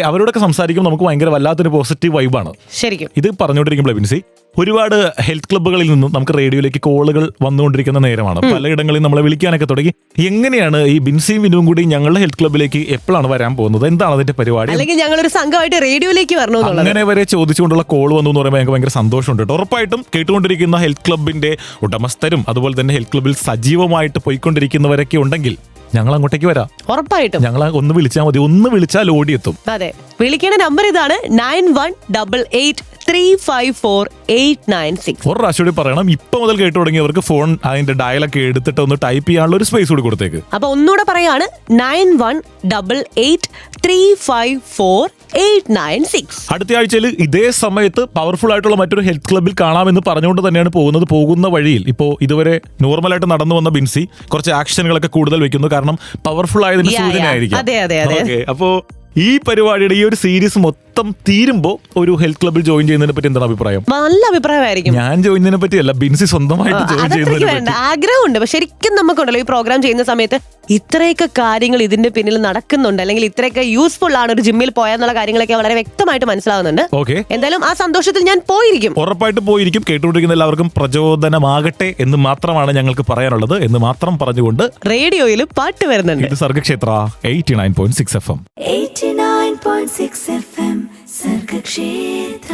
അവരോടൊക്കെ സംസാരിക്കുമ്പോൾ നമുക്ക് ഭയങ്കര വല്ലാത്തൊരു പോസിറ്റീവ് വൈബാണ്. ശരിക്കും ഇത് പറഞ്ഞുകൊണ്ടിരിക്കുമ്പോൾ ബിൻസി, ഒരുപാട് ഹെൽത്ത് ക്ലബ്ബുകളിൽ നിന്നും നമുക്ക് റേഡിയോയിലേക്ക് കോളുകൾ വന്നുകൊണ്ടിരിക്കുന്ന നേരമാണ്. പലയിടങ്ങളിൽ നമ്മളെ വിളിക്കാനൊക്കെ തുടങ്ങി. എങ്ങനെയാണ് ഈ ബിൻസിയും വിനുവും കൂടി ഞങ്ങളുടെ ഹെൽത്ത് ക്ലബ്ബിലേക്ക് എപ്പോഴാണ് വരാൻ പോകുന്നത്, എന്താണ് അതിന്റെ പരിപാടി, അല്ലെങ്കിൽ ഞങ്ങളൊരു സംഘമായിട്ട് റേഡിയോയിലേക്ക് വരണോ, അങ്ങനെ വരെ ചോദിച്ചുകൊണ്ടുള്ള കോൾ വന്നു എന്ന് പറയുമ്പോൾ ഞങ്ങൾക്ക് ഭയങ്കര സന്തോഷമുണ്ട് കേട്ടോ. ഉറപ്പായിട്ടും കേട്ടുകൊണ്ടിരിക്കുന്ന ഹെൽത്ത് ക്ലബിന്റെ ഉടമസ്ഥരും അതുപോലെ തന്നെ ഹെൽത്ത് ക്ലബിൽ സജീവമായിട്ട് പോയിക്കൊണ്ടിരിക്കുന്നവരൊക്കെ ഉണ്ടെങ്കിൽ ഞങ്ങൾ അങ്ങോട്ടേക്ക് വരാം. ഉറപ്പായിട്ടും ഞങ്ങൾ ഒന്ന് വിളിച്ചാൽ മതി, ഒന്ന് വിളിച്ചാൽ ഓടിയെത്തും. അതെ, വിളിക്കേണ്ട നമ്പർ ഇതാണ് 9188354896. ഒരു പ്രാവശ്യം കൂടി പറയണം, ഇപ്പൊ മുതൽ കേട്ടു തുടങ്ങിയവർക്ക് ഫോൺ അതിന്റെ ഡയലൊക്കെ എടുത്തിട്ട് ഒന്ന് ടൈപ്പ് ചെയ്യാനുള്ള ഒരു സ്പേസ് കൂടി കൊടുത്തേക്ക്. അപ്പൊ ഒന്നുകൂടെ പറയാണ് 9188354896. അടുത്ത ആഴ്ചയിൽ ഇതേ സമയത്ത് പവർഫുൾ ആയിട്ടുള്ള മറ്റൊരു ഹെൽത്ത് ക്ലബിൽ കാണാമെന്ന് പറഞ്ഞുകൊണ്ട് തന്നെയാണ് പോകുന്നത്. പോകുന്ന വഴിയിൽ ഇപ്പോ ഇതുവരെ നോർമലായിട്ട് നടന്നു വന്ന ബിൻസി കുറച്ച് ആക്ഷനുകളൊക്കെ കൂടുതൽ വെക്കുന്നു. കാരണം പവർഫുൾ ആയതിന്റെ സൂചനയായിരിക്കും. അപ്പോ ഈ പരിപാടിയുടെ ഈ ഒരു സീരീസ് മൊത്തം തീരുമ്പോ ഒരു ഹെൽത്ത് ക്ലബിൽ ജോയിൻ ചെയ്യുന്നതിനെ പറ്റി എന്താണ് അഭിപ്രായം? നല്ല അഭിപ്രായമായിരിക്കും. ഞാൻ ജോയിൻ ചെയ്യുന്നതിനെ പറ്റിയല്ല, ബിൻസി സ്വന്തമായിട്ട് ജോയിൻ ചെയ്യുന്നതിനെ ആഗ്രഹമുണ്ട്. പക്ഷെ ശരിക്കും നമുക്കുണ്ടല്ലോ ഈ പ്രോഗ്രാം ചെയ്യുന്ന സമയത്ത് ഇത്രയൊക്കെ കാര്യങ്ങൾ ഇതിന്റെ പിന്നിൽ നടക്കുന്നുണ്ട്, അല്ലെങ്കിൽ ഇത്രയൊക്കെ യൂസ്ഫുൾ ആണ് ഒരു ജിമ്മിൽ പോയാന്നുള്ള കാര്യങ്ങളൊക്കെ വളരെ വ്യക്തമായിട്ട് മനസ്സിലാവുന്നുണ്ട്. എന്തായാലും ആ സന്തോഷത്തിൽ ഞാൻ പോയിരിക്കും, ഉറപ്പായിട്ട് പോയിരിക്കും. കേട്ടുകൊണ്ടിരിക്കുന്ന എല്ലാവർക്കും പ്രചോദനമാകട്ടെ എന്ന് മാത്രമാണ് ഞങ്ങൾക്ക് പറയാനുള്ളത് എന്ന് മാത്രം പറഞ്ഞുകൊണ്ട് റേഡിയോയിൽ പാട്ട് വരുന്നുണ്ട്. ഇത് സർഗക്ഷേത്ര 89.6 FM. 89.6 FM സർഗക്ഷേത്ര.